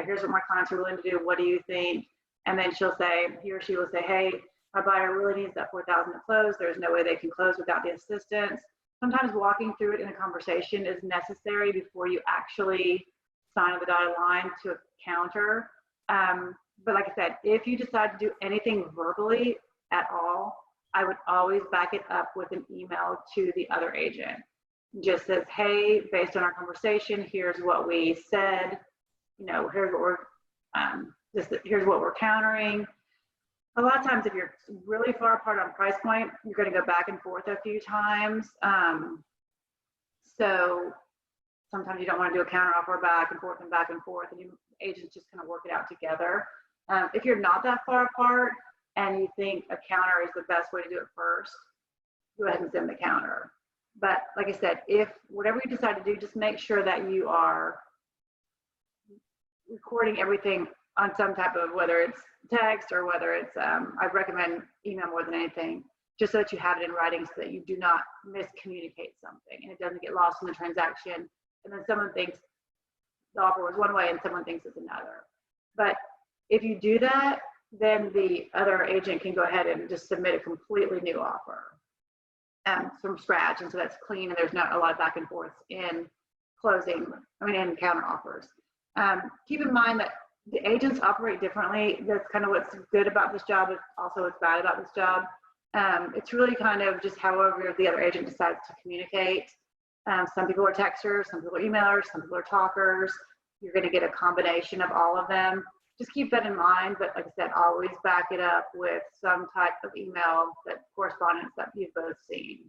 here's what my clients are willing to do. What do you think? And then he or she will say, hey, my buyer really needs that $4,000 to close. There's no way they can close without the assistance. Sometimes walking through it in a conversation is necessary before you actually sign the dotted line to a counter. But like I said, if you decide to do anything verbally at all, I would always back it up with an email to the other agent. Just says, hey, based on our conversation, here's what we said. Here's what we're countering. A lot of times, if you're really far apart on price point, you're going to go back and forth a few times. So sometimes you don't want to do a counter offer back and forth, and you agents just kind of work it out together. If you're not that far apart and you think a counter is the best way to do it first, go ahead and send the counter. But like I said, if whatever you decide to do, just make sure that you are recording everything on some type of, whether it's text or whether it's, I recommend email more than anything, just so that you have it in writing so that you do not miscommunicate something and it doesn't get lost in the transaction. And then someone thinks the offer was one way and someone thinks it's another. But if you do that, then the other agent can go ahead and just submit a completely new offer from scratch. And so that's clean and there's not a lot of back and forth in in counter offers. Keep in mind that the agents operate differently. That's kind of what's good about this job, but also what's bad about this job. It's really kind of just however the other agent decides to communicate. Some people are texters, some people are emailers, some people are talkers. You're going to get a combination of all of them. Just keep that in mind, but like I said, always back it up with some type of email, that correspondence that you've both seen.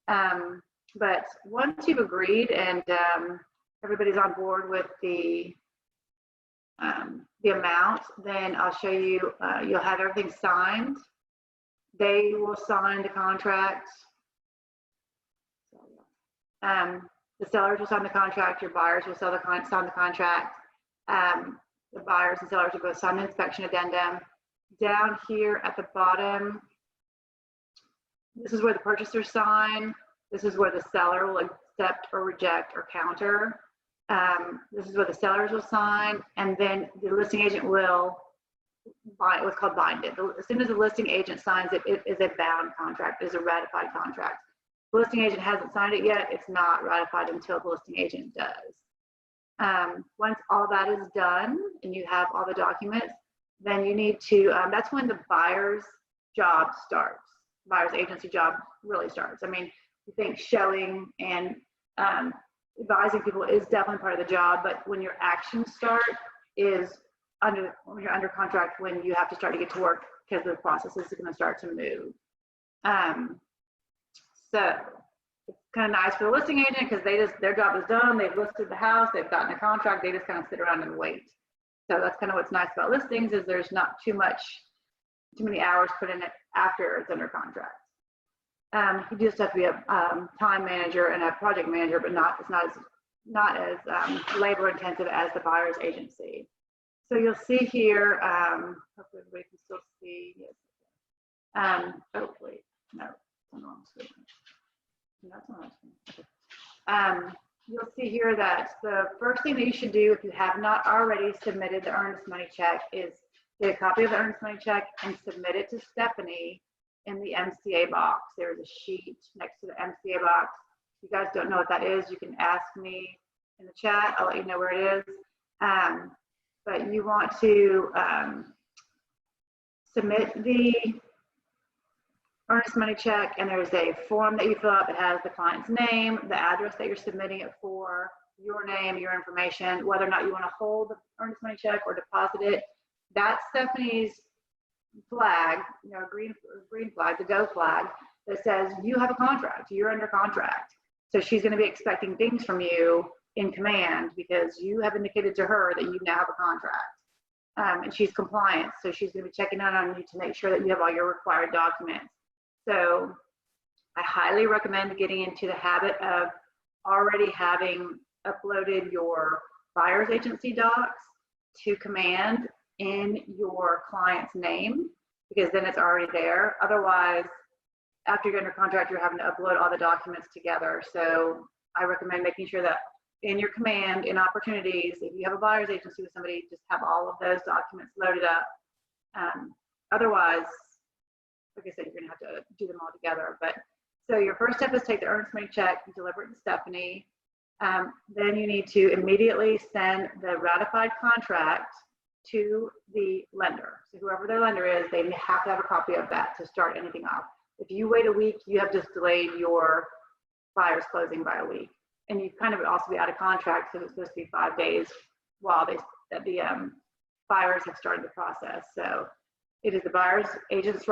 But once you've agreed and everybody's on board with the amount, then I'll show you, you'll have everything signed. They will sign the contract. The sellers will sign the contract, your buyers will sign the contract. The buyers and sellers will both sign the inspection addendum. Down here at the bottom, this is where the purchasers sign. This is where the seller will accept or reject or counter. This is where the sellers will sign, and then the listing agent will bind, what's called bind it. As soon as the listing agent signs it, it is a bound contract, it is a ratified contract. The listing agent hasn't signed it yet, it's not ratified until the listing agent does. Once all that is done and you have all the documents, then you need to, that's when the buyer's job starts. Buyer's agency job really starts. I mean, you think showing and advising people is definitely part of the job, but when your actions start is when you're under contract, when you have to start to get to work because the process is going to start to move. So it's kind of nice for the listing agent because their job is done. They've listed the house, they've gotten a contract, they just kind of sit around and wait. So that's kind of what's nice about listings is there's not too many hours put in it after it's under contract. You just have to be a time manager and a project manager, but it's not as labor intensive as the buyer's agency. So you'll see here, hopefully everybody can still see. Yes. Oh wait, no. on the wrong screen. No, that's not on the screen. Okay. You'll see here that the first thing that you should do if you have not already submitted the earnest money check is get a copy of the earnest money check and submit it to Stephanie in the MCA box. There's a sheet next to the MCA box. If you guys don't know what that is, you can ask me in the chat. I'll let you know where it is. But you want to submit the earnest money check, and there's a form that you fill out that has the client's name, the address that you're submitting it for, your name, your information, whether or not you want to hold the earnest money check or deposit it. That's Stephanie's flag, you know, green flag, the go flag, that says you have a contract, you're under contract. So she's going to be expecting things from you in command because you have indicated to her that you now have a contract. And she's compliant, so she's going to be checking in on you to make sure that you have all your required documents. So I highly recommend getting into the habit of already having uploaded your buyer's agency docs to command in your client's name, because then it's already there. Otherwise, after you're under contract, you're having to upload all the documents together. So I recommend making sure that in your command, in opportunities, if you have a buyer's agency with somebody, just have all of those documents loaded up. Otherwise, like I said, you're gonna have to do them all together. But so your first step is take the earnest money check, deliver it to Stephanie. Then you need to immediately send the ratified contract to the lender. So whoever their lender is, they have to have a copy of that to start anything off. If you wait a week, you have just delayed your buyer's closing by a week. And you kind of would also be out of contract, so it's supposed to be 5 days while the buyers have started the process. So it is the buyer's agent's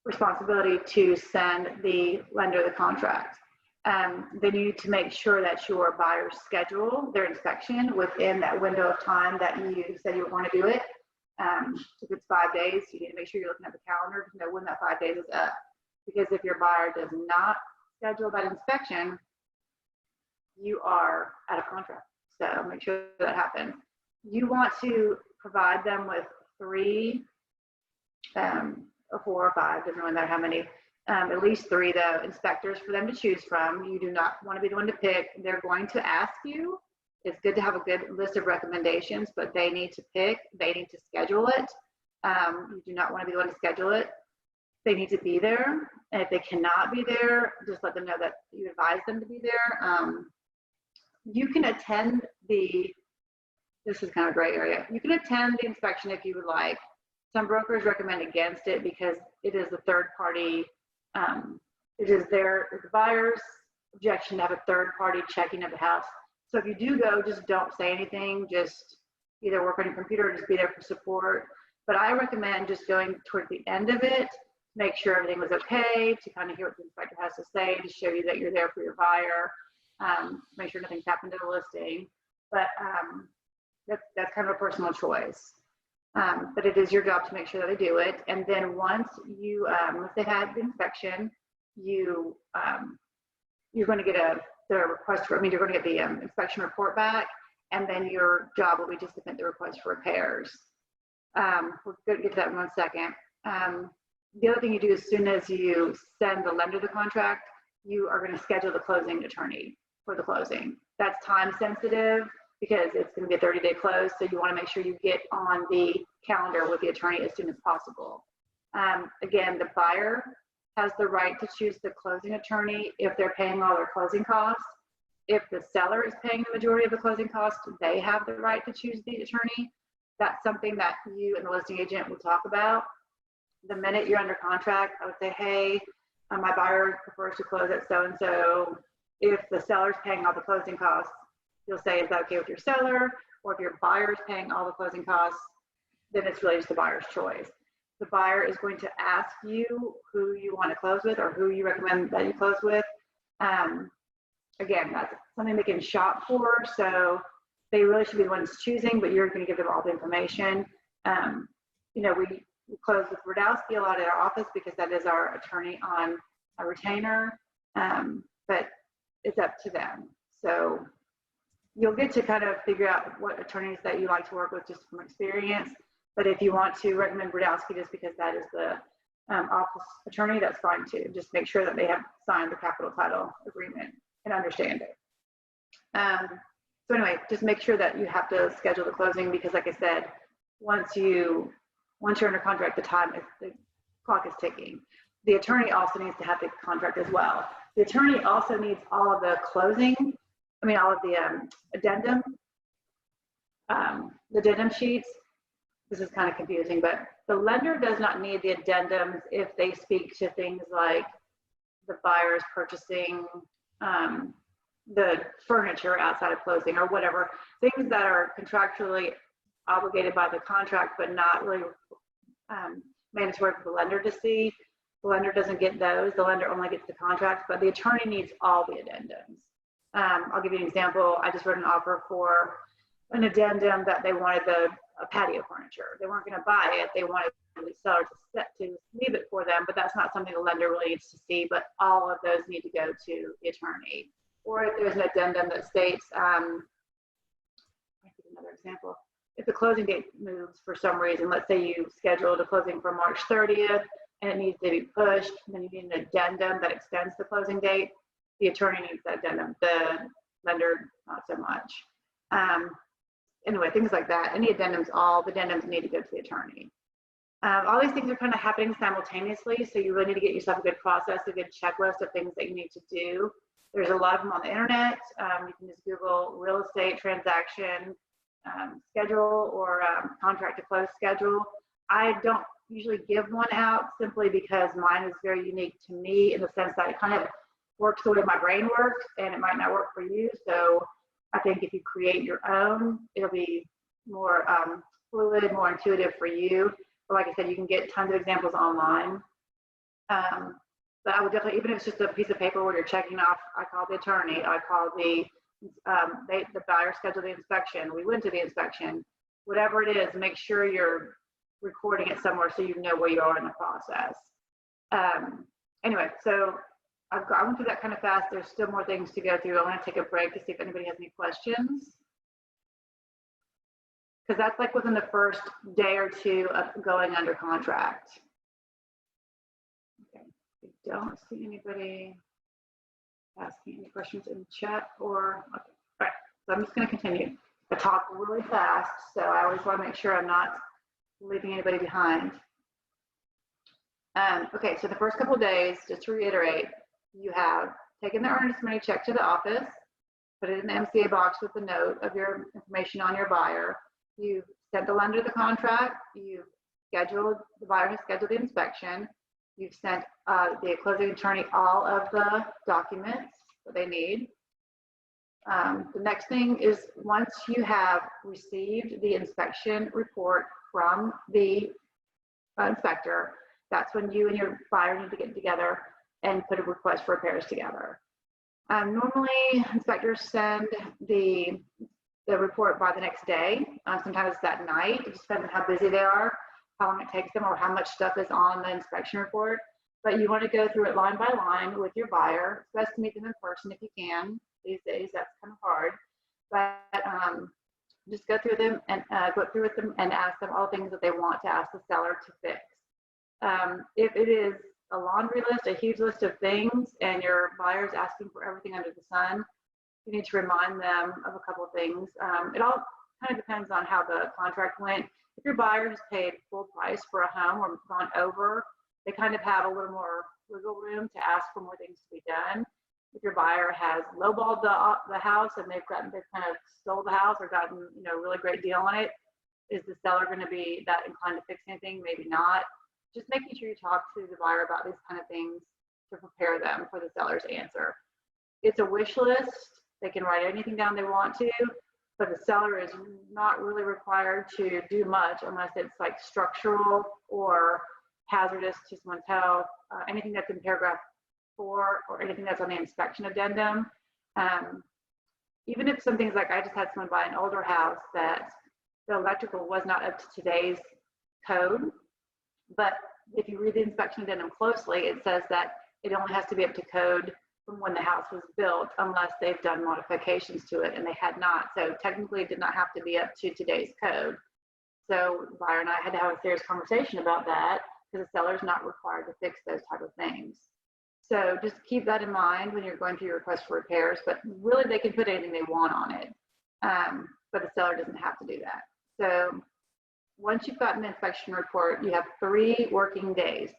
responsibility to send the lender the contract. Then you need to make sure that your buyers schedule their inspection within that window of time that you said you were going to do it. If it's 5 days, you need to make sure you're looking at the calendar to know when that 5 days is up. Because if your buyer does not schedule that inspection, you are out of contract. So make sure that happens. You want to provide them with 3 or 4 or 5, doesn't really matter how many, at least 3 though, inspectors for them to choose from. You do not want to be the one to pick. They're going to ask you. It's good to have a good list of recommendations, but they need to pick, they need to schedule it. You do not want to be the one to schedule it. They need to be there. And if they cannot be there, just let them know that you advise them to be there. You can attend this is kind of a gray area. You can attend the inspection if you would like. Some brokers recommend against it because it is a third party, it is the buyer's objection to have a third party checking of the house. So if you do go, just don't say anything, just either work on your computer or just be there for support. But I recommend just going toward the end of it, make sure everything was okay, to kind of hear what the inspector has to say, to show you that you're there for your buyer, make sure nothing's happened to the listing. But that's kind of a personal choice. But it is your job to make sure that they do it. And then once you, if they had the inspection, you're going to get you're going to get the inspection report back, and then your job will be to submit the request for repairs. We're going to get to that in 1 second. The other thing you do as soon as you send the lender the contract, you are going to schedule the closing attorney for the closing. That's time sensitive because it's going to be a 30-day close, so you want to make sure you get on the calendar with the attorney as soon as possible. Again, the buyer has the right to choose the closing attorney if they're paying all their closing costs. If the seller is paying the majority of the closing costs, they have the right to choose the attorney. That's something that you and the listing agent will talk about. The minute you're under contract, I would say, hey, my buyer prefers to close at so-and-so. If the seller's paying all the closing costs, you'll say, is that okay with your seller? Or if your buyer is paying all the closing costs, then it's really just the buyer's choice. The buyer is going to ask you who you want to close with or who you recommend that you close with. Again, that's something they can shop for, so they really should be the ones choosing, but you're going to give them all the information. You know, we close with Radowski a lot at our office because that is our attorney on a retainer, but it's up to them. So you'll get to kind of figure out what attorneys that you like to work with just from experience. But if you want to recommend Radowski just because that is the office attorney, that's fine too. Just make sure that they have signed the capital title agreement and understand it. So anyway, just make sure that you have to schedule the closing, because like I said, once you're under contract, the clock is ticking. The attorney also needs to have the contract as well. The attorney also needs all of the all of the addendum sheets. This is kind of confusing, but the lender does not need the addendums if they speak to things like the buyer's purchasing the furniture outside of closing or whatever, things that are contractually obligated by the contract, but not really mandatory for the lender to see. The lender doesn't get those. The lender only gets the contracts, but the attorney needs all the addendums. I'll give you an example. I just wrote an offer for an addendum that they wanted a patio furniture. They weren't going to buy it. They wanted the seller to leave it for them, but that's not something the lender really needs to see. But all of those need to go to the attorney. Or if there's an addendum that states, I'll give another example. If the closing date moves for some reason, let's say you scheduled a closing for March 30th and it needs to be pushed, then you need an addendum that extends the closing date. The attorney needs that addendum, the lender not so much. Anyway, things like that. Any addendums, all the addendums need to go to the attorney. All these things are kind of happening simultaneously, so you really need to get yourself a good process, a good checklist of things that you need to do. There's a lot of them on the internet. You can just Google real estate transaction schedule or contract to close schedule. I don't usually give one out simply because mine is very unique to me in the sense that it kind of works the way my brain works, and it might not work for you. So I think if you create your own, it'll be more fluid, more intuitive for you. But like I said, you can get tons of examples online. But I would definitely, even if it's just a piece of paper where you're checking off, I call the attorney, I call the buyer scheduled the inspection, we went to the inspection, whatever it is, make sure you're recording it somewhere so you know where you are in the process. Anyway, so I went through that kind of fast. There's still more things to go through. I want to take a break to see if anybody has any questions. Because that's like within the first day or two of going under contract. Okay, I don't see anybody asking any questions in the chat or, okay. All right, so I'm just going to continue. I talk really fast, so I always want to make sure I'm not leaving anybody behind. Okay, so the first couple of days, just to reiterate, you have taken the earnest money check to the office, put it in the MCA box with the note of your information on your buyer. You've sent the lender the contract. You've scheduled, the buyer has scheduled the inspection. You've sent the closing attorney all of the documents that they need. The next thing is once you have received the inspection report from the inspector, that's when you and your buyer need to get together and put a request for repairs together. Normally, inspectors send the report by the next day. Sometimes it's that night. It just depends on how busy they are, how long it takes them, or how much stuff is on the inspection report. But you want to go through it line by line with your buyer. It's best to meet them in person if you can. These days, that's kind of hard. But just go through them and with them and ask them all things that they want to ask the seller to fix. If it is a laundry list, a huge list of things, and your buyer's asking for everything under the sun, you need to remind them of a couple of things. It all kind of depends on how the contract went. If your buyer has paid full price for a home or gone over, they kind of have a little more wiggle room to ask for more things to be done. If your buyer has lowballed the house and they've kind of stole the house or gotten a really great deal on it, is the seller going to be that inclined to fix anything? Maybe not. Just making sure you talk to the buyer about these kind of things to prepare them for the seller's answer. It's a wish list. They can write anything down they want to, but the seller is not really required to do much unless it's like structural or hazardous to someone's health, anything that's in paragraph 4 or anything that's on the inspection addendum. Even if some things like I just had someone buy an older house that the electrical was not up to today's code, but if you read the inspection addendum closely, it says that it only has to be up to code from when the house was built unless they've done modifications to it, and they had not. So technically it did not have to be up to today's code. So the buyer and I had to have a serious conversation about that, because the seller's not required to fix those type of things. So just keep that in mind when you're going through your request for repairs, but really they can put anything they want on it. But the seller doesn't have to do that. So once you've gotten the inspection report, you have 3 working days,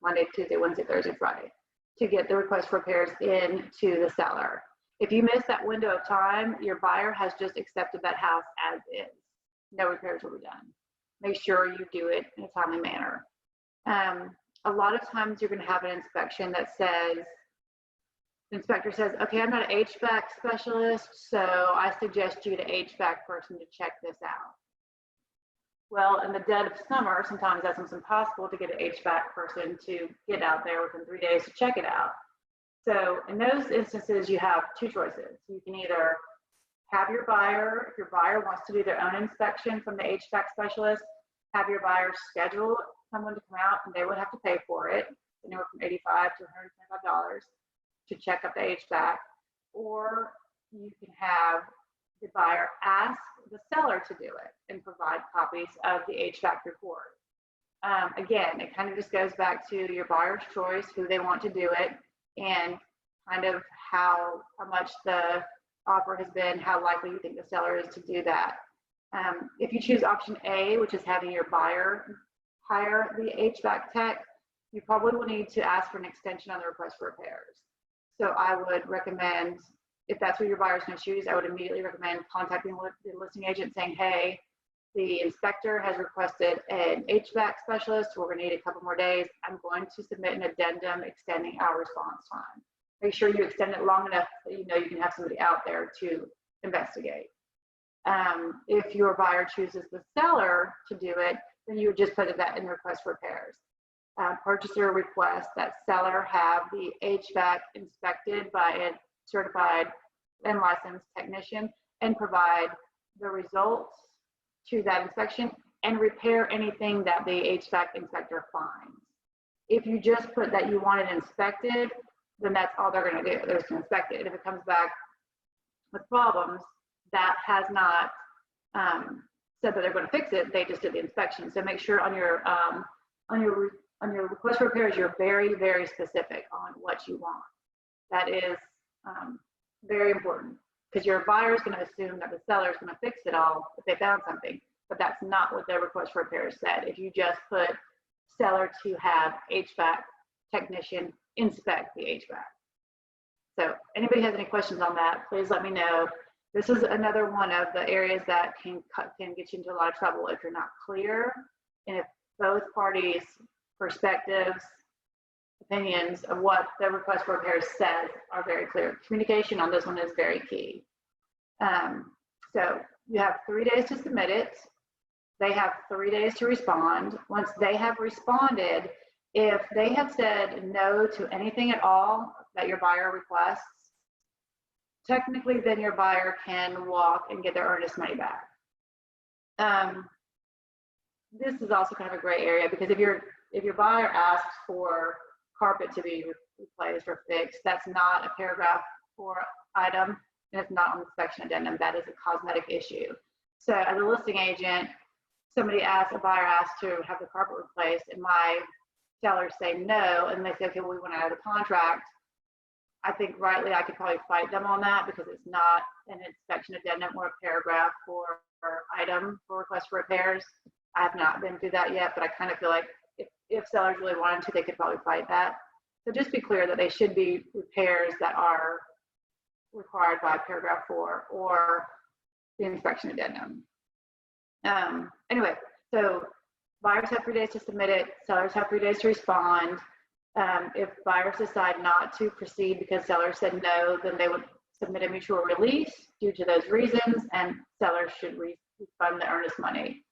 Monday, Tuesday, Wednesday, Thursday, Friday, to get the request for repairs in to the seller. If you miss that window of time, your buyer has just accepted that house as is. No repairs will be done. Make sure you do it in a timely manner. A lot of times you're going to have an inspection that says, the inspector says, okay, I'm not an HVAC specialist, so I suggest you get an HVAC person to check this out. Well, in the dead of summer, sometimes that's almost impossible to get an HVAC person to get out there within 3 days to check it out. So in those instances, you have 2 choices. You can either have your buyer, if your buyer wants to do their own inspection from the HVAC specialist, have your buyer schedule someone to come out, and they would have to pay for it, anywhere from $85 to $125 to check up the HVAC. Or you can have the buyer ask the seller to do it and provide copies of the HVAC report. Again, it kind of just goes back to your buyer's choice, who they want to do it, and kind of how much the offer has been, how likely you think the seller is to do that. If you choose option A, which is having your buyer hire the HVAC tech, you probably will need to ask for an extension on the request for repairs. So I would recommend, if that's what your buyer's going to choose, I would immediately recommend contacting the listing agent saying, hey, the inspector has requested an HVAC specialist. We're going to need a couple more days. I'm going to submit an addendum extending our response time. Make sure you extend it long enough that you know you can have somebody out there to investigate. If your buyer chooses the seller to do it, then you would just put that in request for repairs. Purchaser requests that seller have the HVAC inspected by a certified and licensed technician and provide the results to that inspection and repair anything that the HVAC inspector finds. If you just put that you want it inspected, then that's all they're going to do. They're just going to inspect it. And if it comes back with problems, that has not said that they're going to fix it. They just did the inspection. So make sure on your request for repairs, you're very, very specific on what you want. That is very important, because your buyer is going to assume that the seller is going to fix it all if they found something, but that's not what their request for repairs said. If you just put seller to have HVAC technician inspect the HVAC. So anybody has any questions on that, please let me know. This is another one of the areas that can get you into a lot of trouble if you're not clear, and if both parties' perspectives, opinions of what the request for repairs says are very clear. Communication on this one is very key. So you have 3 days to submit it. They have 3 days to respond. Once they have responded, if they have said no to anything at all that your buyer requests, technically then your buyer can walk and get their earnest money back. This is also kind of a gray area, because if your buyer asks for carpet to be replaced or fixed, that's not a paragraph 4 item, and it's not on the inspection addendum. That is a cosmetic issue. So as a listing agent, a buyer asks to have the carpet replaced, and my sellers say no, and they say, okay, well, we want to add a contract. I think rightly I could probably fight them on that, because it's not an inspection addendum or a paragraph or item for request for repairs. I have not been through that yet, but I kind of feel like if sellers really wanted to, they could probably fight that. So just be clear that they should be repairs that are required by paragraph 4 or the inspection addendum. Anyway, so buyers have 3 days to submit it. Sellers have 3 days to respond. If buyers decide not to proceed because sellers said no, then they would submit a mutual release due to those reasons, and sellers should refund the earnest money.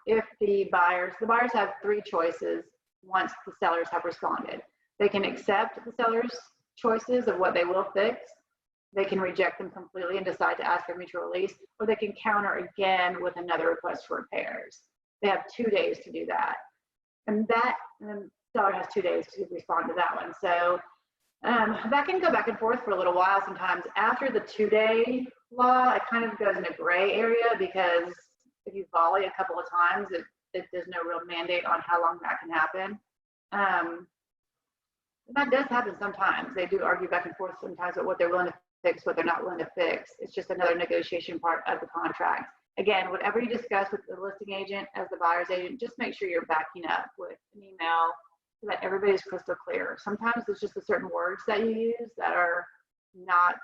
If the buyers have 3 choices once the sellers have responded. They can accept the seller's choices of what they will fix. They can reject them completely and decide to ask for mutual release, or they can counter again with another request for repairs. They have 2 days to do that. And the seller has 2 days to respond to that one. So that can go back and forth for a little while sometimes. After the 2-day law, it kind of goes in a gray area, because if you volley a couple of times, there's no real mandate on how long that can happen. That does happen sometimes. They do argue back and forth sometimes about what they're willing to fix, what they're not willing to fix. It's just another negotiation part of the contract. Again, whatever you discuss with the listing agent as the buyer's agent, just make sure you're backing up with an email so that everybody's crystal clear. Sometimes it's just the certain words that you use that are not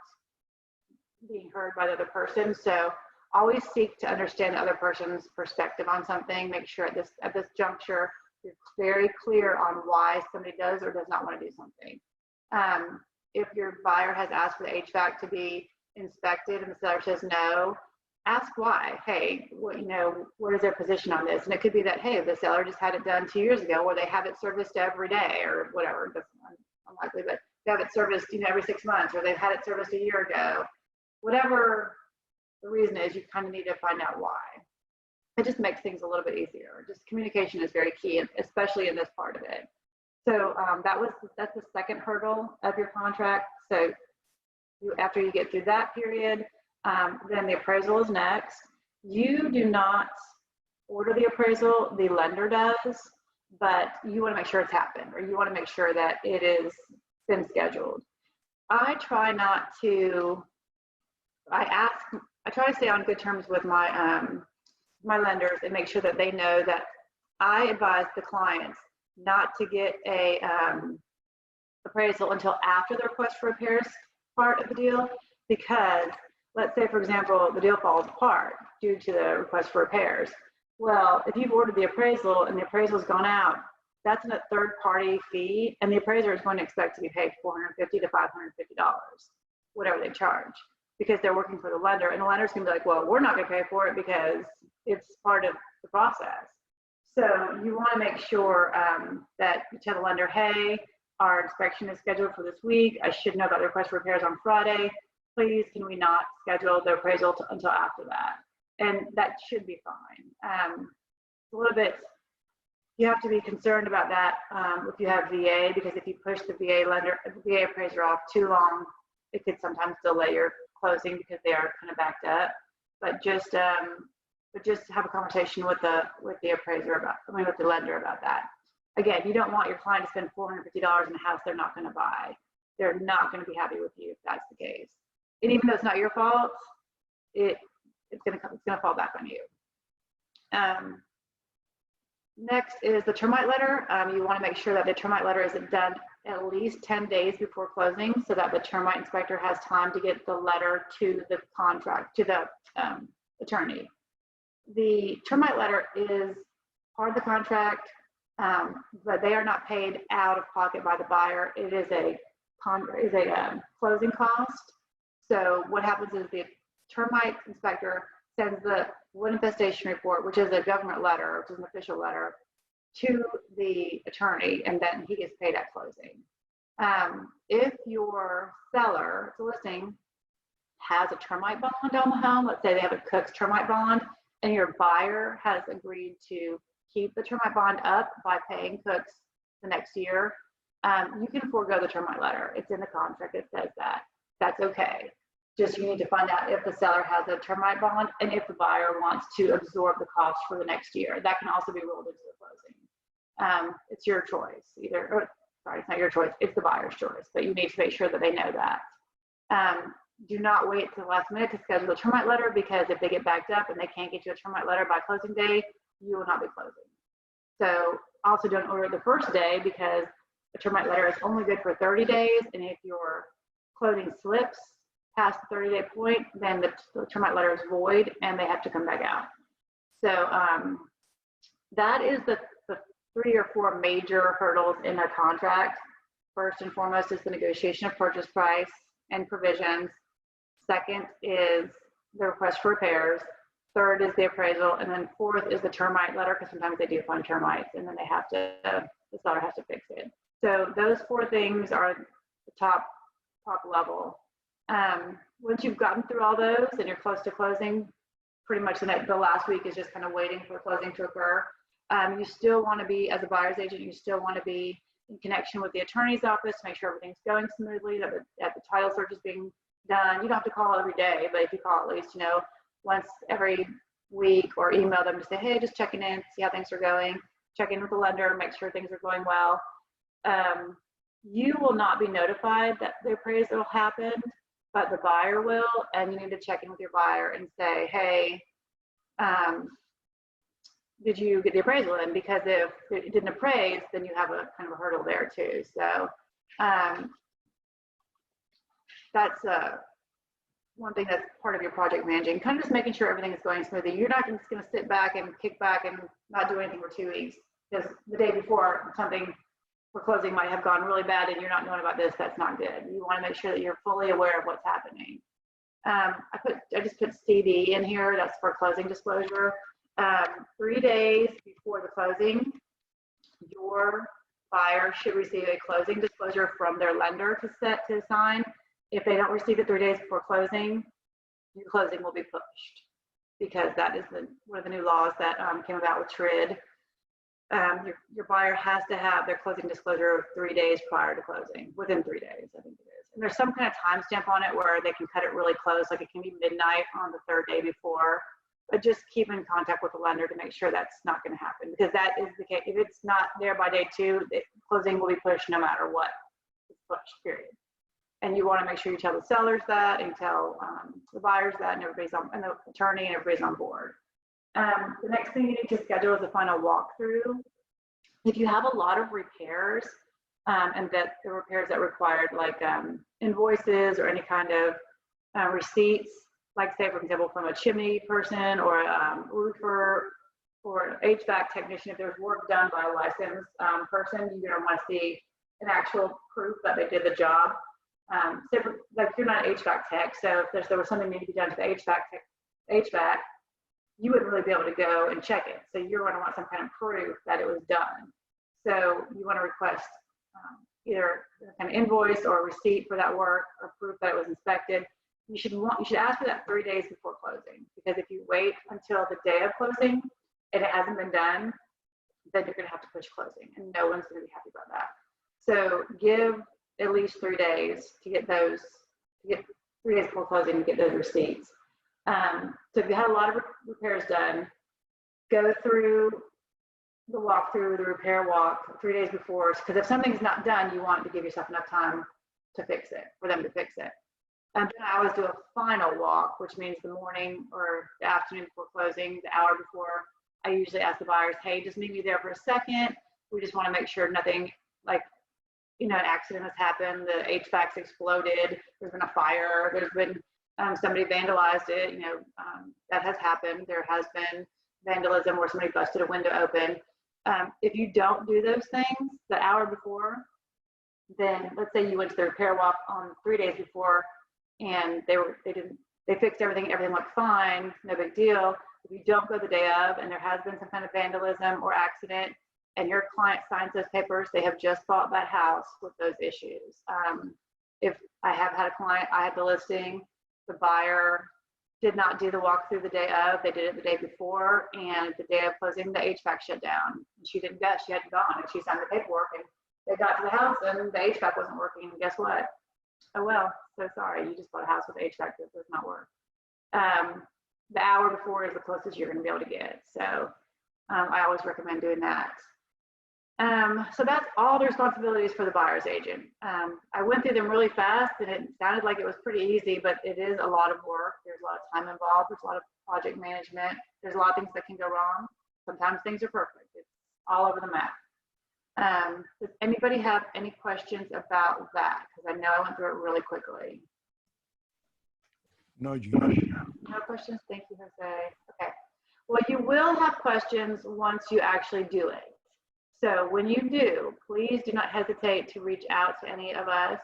being heard by the other person. So always seek to understand the other person's perspective on something. Make sure at this juncture, you're very clear on why somebody does or does not want to do something. If your buyer has asked for the HVAC to be inspected and the seller says no, ask why. Hey, what is their position on this? And it could be that, hey, the seller just had it done 2 years ago, or they have it serviced every day, or whatever. That's unlikely, but they have it serviced, every 6 months, or they've had it serviced a year ago. Whatever the reason is, you kind of need to find out why. It just makes things a little bit easier. Just communication is very key, especially in this part of it. So that's the second hurdle of your contract. So after you get through that period, then the appraisal is next. You do not order the appraisal, the lender does, but you want to make sure it's happened, or you want to make sure that it is been scheduled. I try to stay on good terms with my my lenders and make sure that they know that I advise the clients not to get a appraisal until after the request for repairs part of the deal, because let's say, for example, the deal falls apart due to the request for repairs. Well, if you've ordered the appraisal and the appraisal's gone out, that's a third-party fee, and the appraiser is going to expect to be paid $450 to $550, whatever they charge, because they're working for the lender, and the lender's going to be like, well, we're not going to pay for it because it's part of the process. So you want to make sure that you tell the lender, hey, our inspection is scheduled for this week. I should know about the request for repairs on Friday. Please, can we not schedule the appraisal until after that? And that should be fine. A little bit, you have to be concerned about that if you have VA, because if you push the VA appraiser off too long, it could sometimes delay your closing because they are kind of backed up. But just have a conversation with the appraiser with the lender about that. Again, you don't want your client to spend $450 in a house they're not going to buy. They're not going to be happy with you if that's the case. And even though it's not your fault, it's going to fall back on you. Next is the termite letter. You want to make sure that the termite letter is done at least 10 days before closing, so that the termite inspector has time to get the letter to the attorney. The termite letter is part of the contract, but they are not paid out of pocket by the buyer. It is a closing cost. So what happens is the termite inspector sends the wood infestation report, which is a government letter, which is an official letter, to the attorney, and then he gets paid at closing. If your seller, the listing, has a termite bond on the home, let's say they have a Cook's termite bond, and your buyer has agreed to keep the termite bond up by paying Cook's the next year, you can forego the termite letter. It's in the contract, it says that. That's okay. Just you need to find out if the seller has a termite bond and if the buyer wants to absorb the cost for the next year. That can also be rolled into the closing. It's your choice. It's not your choice, it's the buyer's choice, but you need to make sure that they know that. Do not wait till the last minute to schedule a termite letter, because if they get backed up and they can't get you a termite letter by closing day, you will not be closing. So also don't order the first day, because a termite letter is only good for 30 days. And if your closing slips past the 30-day point, then the termite letter is void and they have to come back out. So that is the 3 or 4 major hurdles in a contract. First and foremost is the negotiation of purchase price and provisions. Second is the request for repairs. Third is the appraisal. And then fourth is the termite letter, because sometimes they do find termites and then the seller has to fix it. So those 4 things are the top level. Once you've gotten through all those and you're close to closing, pretty much the last week is just kind of waiting for closing to occur. You still want to be, as a buyer's agent, you still want to be in connection with the attorney's office to make sure everything's going smoothly, that the title search is being done. You don't have to call every day, but if you call at least, once every week, or email them to say, hey, just checking in, see how things are going, check in with the lender, make sure things are going well. You will not be notified that the appraisal happened, but the buyer will, and you need to check in with your buyer and say, hey, did you get the appraisal in? Because if it didn't appraise, then you have a kind of a hurdle there too. So that's one thing that's part of your project managing, kind of just making sure everything is going smoothly. You're not just going to sit back and kick back and not do anything for 2 weeks, because the day before something for closing might have gone really bad and you're not knowing about this. That's not good. You want to make sure that you're fully aware of what's happening. I just put CD in here. That's for closing disclosure. 3 days before the closing, your buyer should receive a closing disclosure from their lender to sign. If they don't receive it 3 days before closing, your closing will be pushed, because that is one of the new laws that came about with TRID. Your buyer has to have their closing disclosure 3 days prior to closing, within 3 days, I think it is. And there's some kind of timestamp on it where they can cut it really close, like it can be midnight on the 3rd day before. But just keep in contact with the lender to make sure that's not going to happen, because that is the case. If it's not there by day 2, the closing will be pushed no matter what. It's pushed, period. And you want to make sure you tell the sellers that, and tell the buyers that, and everybody's on, and the attorney, and everybody's on board. The next thing you need to schedule is a final walkthrough. If you have a lot of repairs, and that the repairs that required like invoices or any kind of receipts, like say for example from a chimney person or a roofer or an HVAC technician, if there's work done by a licensed person, you're gonna want to see an actual proof that they did the job. Say for, like you're not an HVAC tech, so if there was something that needed to be done to the HVAC, you wouldn't really be able to go and check it. So you're gonna want some kind of proof that it was done. So you want to request either an invoice or a receipt for that work, or proof that it was inspected. You should ask for that 3 days before closing, because if you wait until the day of closing and it hasn't been done, then you're going to have to push closing, and no one's going to be happy about that. So give at least 3 days to get 3 days before closing to get those receipts. So if you had a lot of repairs done, go through the walkthrough, the repair walk 3 days before, because if something's not done, you want to give yourself enough time to fix it, for them to fix it. And then I always do a final walk, which means the morning or the afternoon before closing, the hour before. I usually ask the buyers, hey, just meet me there for a second. We just want to make sure nothing, like, an accident has happened, the HVAC's exploded, there's been a fire, there's been somebody vandalized it, that has happened. There has been vandalism where somebody busted a window open. If you don't do those things the hour before, then let's say you went to the repair walk on 3 days before, and they fixed everything looked fine, no big deal. If you don't go the day of and there has been some kind of vandalism or accident, and your client signs those papers, they have just bought that house with those issues. If I have had a client, I had the listing, the buyer did not do the walkthrough the day of, they did it the day before, and the day of closing, the HVAC shut down. She didn't go, she hadn't gone, and she signed the paperwork, and they got to the house and the HVAC wasn't working, and guess what? Oh well, so sorry, you just bought a house with HVAC that does not work. The hour before is the closest you're going to be able to get. So I always recommend doing that. So that's all the responsibilities for the buyer's agent. I went through them really fast, and it sounded like it was pretty easy, but it is a lot of work. There's a lot of time involved. There's a lot of project management. There's a lot of things that can go wrong. Sometimes things are perfect. It's all over the map. Does anybody have any questions about that? Because I know I went through it really quickly. No, Gina. No questions? Thank you, Jose. Okay. Well, you will have questions once you actually do it. So when you do, please do not hesitate to reach out to any of us.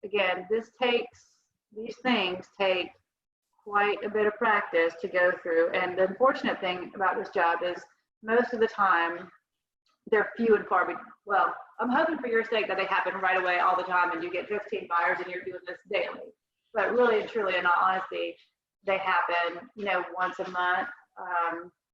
Again, these things take quite a bit of practice to go through. And the unfortunate thing about this job is most of the time, they're few and far between. Well, I'm hoping for your sake that they happen right away all the time and you get 15 buyers and you're doing this daily. But really and truly, in all honesty, they happen, once a month.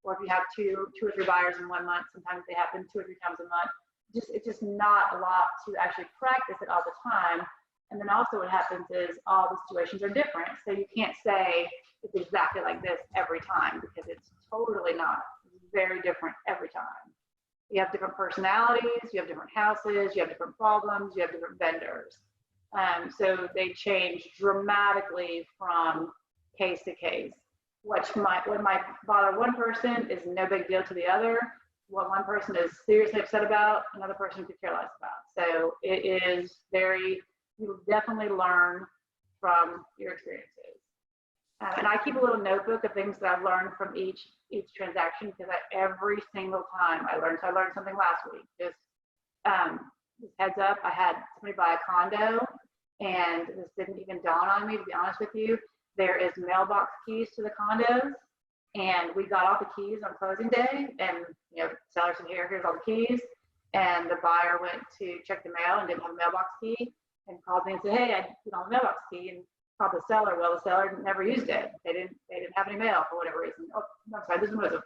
Or if you have two or three buyers in 1 month, sometimes they happen 2 or 3 times a month. It's just not a lot to actually practice it all the time. And then also what happens is all the situations are different. So you can't say it's exactly like this every time, because it's Totally not. It's very different every time. You have different personalities, you have different houses, you have different problems, you have different vendors. So they change dramatically from case to case. What might bother one person is no big deal to the other. What one person is seriously upset about, another person could care less about. So it is very, you'll definitely learn from your experiences. And I keep a little notebook of things that I've learned from each transaction, because every single time I learned. So I learned something last week. Just heads up, I had somebody buy a condo, and this didn't even dawn on me, to be honest with you. There is mailbox keys to the condos, and we got all the keys on closing day, and the seller said, here's all the keys, and the buyer went to check the mail and didn't have a mailbox key, and called me and said, hey, I didn't have a mailbox key, and called the seller. Well, the seller never used it. They didn't have any mail for whatever reason. Oh, I'm sorry, this was a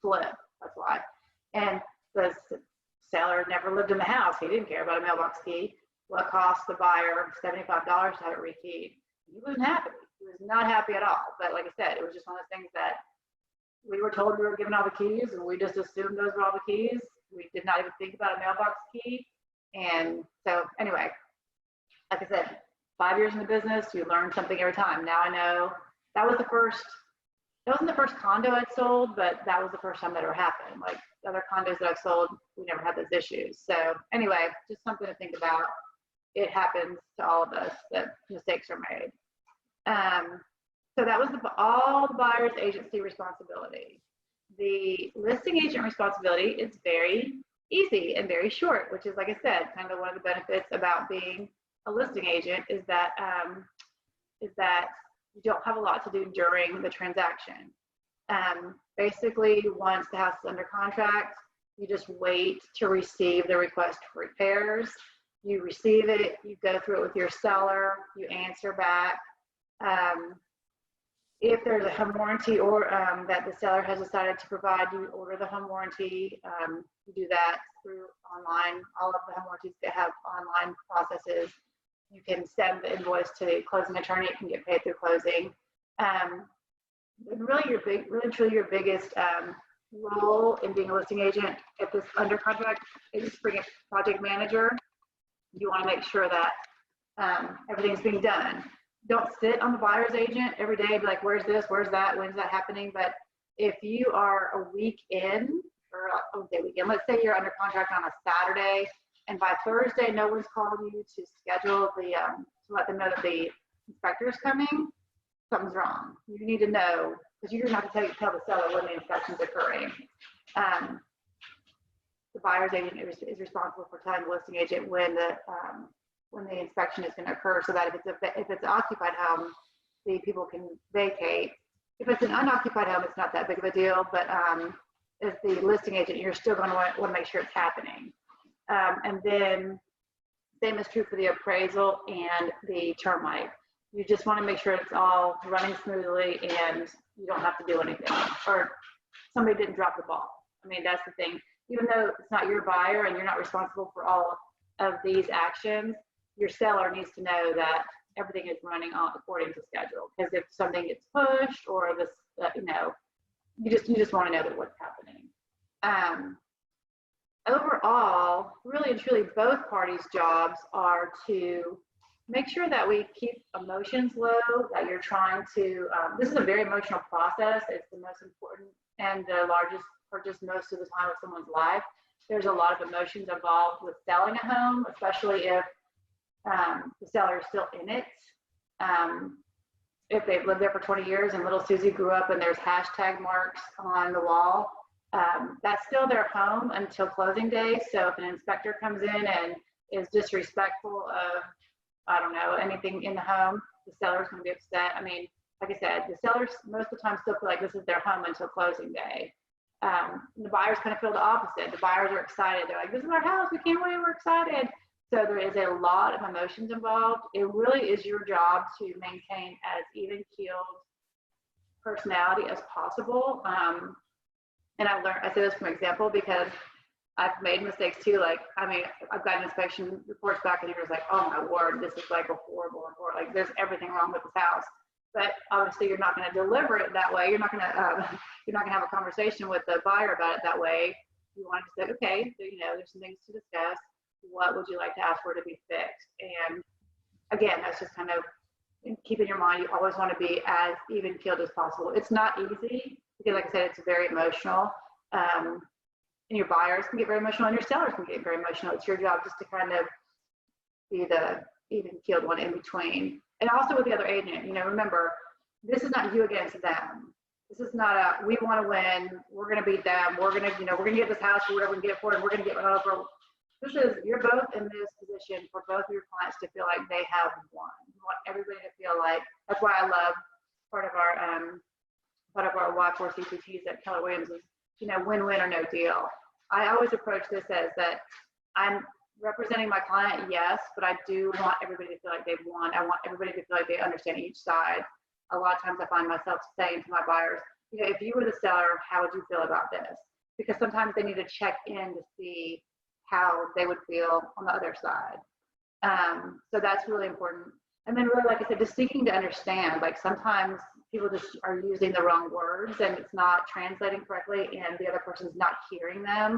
flip, that's why. And the seller never lived in the house. He didn't care about a mailbox key. Well, it cost the buyer $75 to have it rekeyed. He wasn't happy. He was not happy at all. But like I said, it was just one of those things that we were told we were given all the keys, and we just assumed those were all the keys. We did not even think about a mailbox key. And so anyway, like I said, 5 years in the business, you learn something every time. Now I know that wasn't the first condo I'd sold, but that was the first time that ever happened. Like other condos that I've sold, we never had those issues. So anyway, just something to think about. It happens to all of us that mistakes are made. So that was all the buyer's agency responsibility. The listing agent responsibility is very easy and very short, which is, like I said, kind of one of the benefits about being a listing agent is that you don't have a lot to do during the transaction. Basically, once the house is under contract, you just wait to receive the request for repairs. You receive it, you go through it with your seller, you answer back. If there's a home warranty or that the seller has decided to provide, you order the home warranty. You do that through online. All of the home warranties that have online processes. You can send the invoice to the closing attorney. It can get paid through closing. And really truly your biggest role in being a listing agent if this under contract is bring a project manager. You want to make sure that everything's being done. Don't sit on the buyer's agent every day and be like, where's this, where's that, when's that happening? But if you are a week in, or I won't say weekend, let's say you're under contract on a Saturday, and by Thursday, no one's called you to schedule to let them know that the inspector is coming, something's wrong. You need to know, because you're going to have to tell the seller when the inspection's occurring. The buyer's agent is responsible for telling the listing agent when the inspection is going to occur, so that if it's an occupied home, the people can vacate. If it's an unoccupied home, it's not that big of a deal, but as the listing agent, you're still going to want to make sure it's happening. And then same is true for the appraisal and the termite. You just want to make sure it's all running smoothly and you don't have to do anything, or somebody didn't drop the ball. I mean, that's the thing. Even though it's not your buyer and you're not responsible for all of these actions, your seller needs to know that everything is running on according to schedule. Because if something gets pushed or this, you just want to know that what's happening. Overall, really and truly, both parties' jobs are to make sure that we keep emotions low, that you're trying to, this is a very emotional process. It's the most important and the largest purchase most of the time of someone's life. There's a lot of emotions involved with selling a home, especially if the seller is still in it. If they've lived there for 20 years and little Susie grew up and there's hashtag marks on the wall, that's still their home until closing day. So if an inspector comes in and is disrespectful of, I don't know, anything in the home, the seller's going to be upset. I mean, like I said, the sellers most of the time still feel like this is their home until closing day. The buyers kind of feel the opposite. The buyers are excited. They're like, this is our house. We can't wait. We're excited. So there is a lot of emotions involved. It really is your job to maintain as even-keeled personality as possible. And I say this from example because I've made mistakes too. Like, I mean, I've gotten inspection reports back and you're just like, oh my word, this is like a horrible report. Like there's everything wrong with this house. but obviously you're not going to deliver it that way. You're not going to have a conversation with the buyer about it that way. You want to say, okay, so, there's some things to discuss. What would you like to ask for to be fixed? And again, that's just kind of keep in your mind. You always want to be as even keeled as possible. It's not easy because, like I said, it's very emotional. And your buyers can get very emotional, and your sellers can get very emotional. It's your job just to kind of be the even keeled one in between. And also with the other agent, remember, this is not you against them. This is not a, we want to win, we're going to beat them, we're going to, we're going to get this house for whatever we can get for it, and we're going to get run over. This is, you're both in this position for both of your clients to feel like they have won. You want everybody to feel like, that's why I love part of our Y4 CPTs at Keller Williams is, win-win or no deal. I always approach this as that I'm representing my client, yes, but I do want everybody to feel like they've won. I want everybody to feel like they understand each side. A lot of times I find myself saying to my buyers, if you were the seller, how would you feel about this? Because sometimes they need to check in to see how they would feel on the other side. So that's really important. And then really, like I said, just seeking to understand, like sometimes people just are using the wrong words and it's not translating correctly and the other person's not hearing them,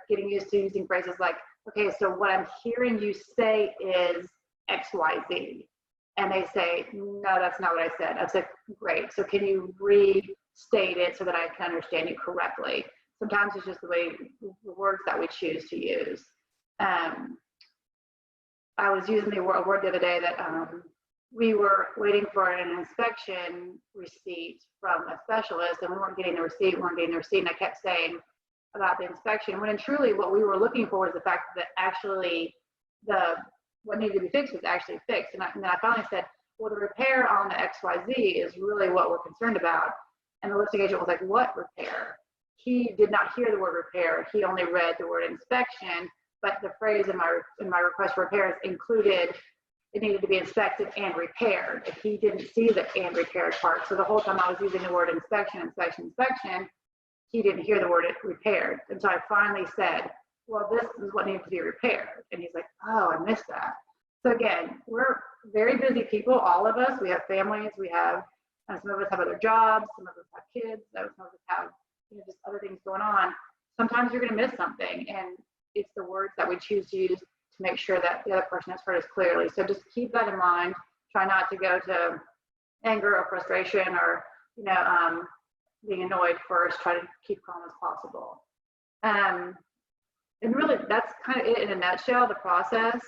getting used to using phrases like, okay, so what I'm hearing you say is X, Y, Z. And they say, no, that's not what I said. I said, great. So can you restate it so that I can understand you correctly? Sometimes it's just the way the words that we choose to use. I was using a word the other day that we were waiting for an inspection receipt from a specialist and we weren't getting the receipt, and I kept saying about the inspection, when truly what we were looking for was the fact that actually what needed to be fixed was actually fixed. And then I finally said, well, the repair on the XYZ is really what we're concerned about. And the listing agent was like, what repair? He did not hear the word repair. He only read the word inspection, but the phrase in my request for repairs included it needed to be inspected and repaired. If he didn't see the and repaired part. So the whole time I was using the word inspection, he didn't hear the word repaired. And so I finally said, well, this is what needs to be repaired. And he's like, oh, I missed that. So again, we're very busy people, all of us. We have families, some of us have other jobs, some of us have kids, some of us have just other things going on. Sometimes you're going to miss something, and it's the words that we choose to use to make sure that the other person has heard us clearly. So just keep that in mind. Try not to go to anger or frustration or being annoyed first. Try to keep calm as possible. And really, that's kind of it in a nutshell, the process.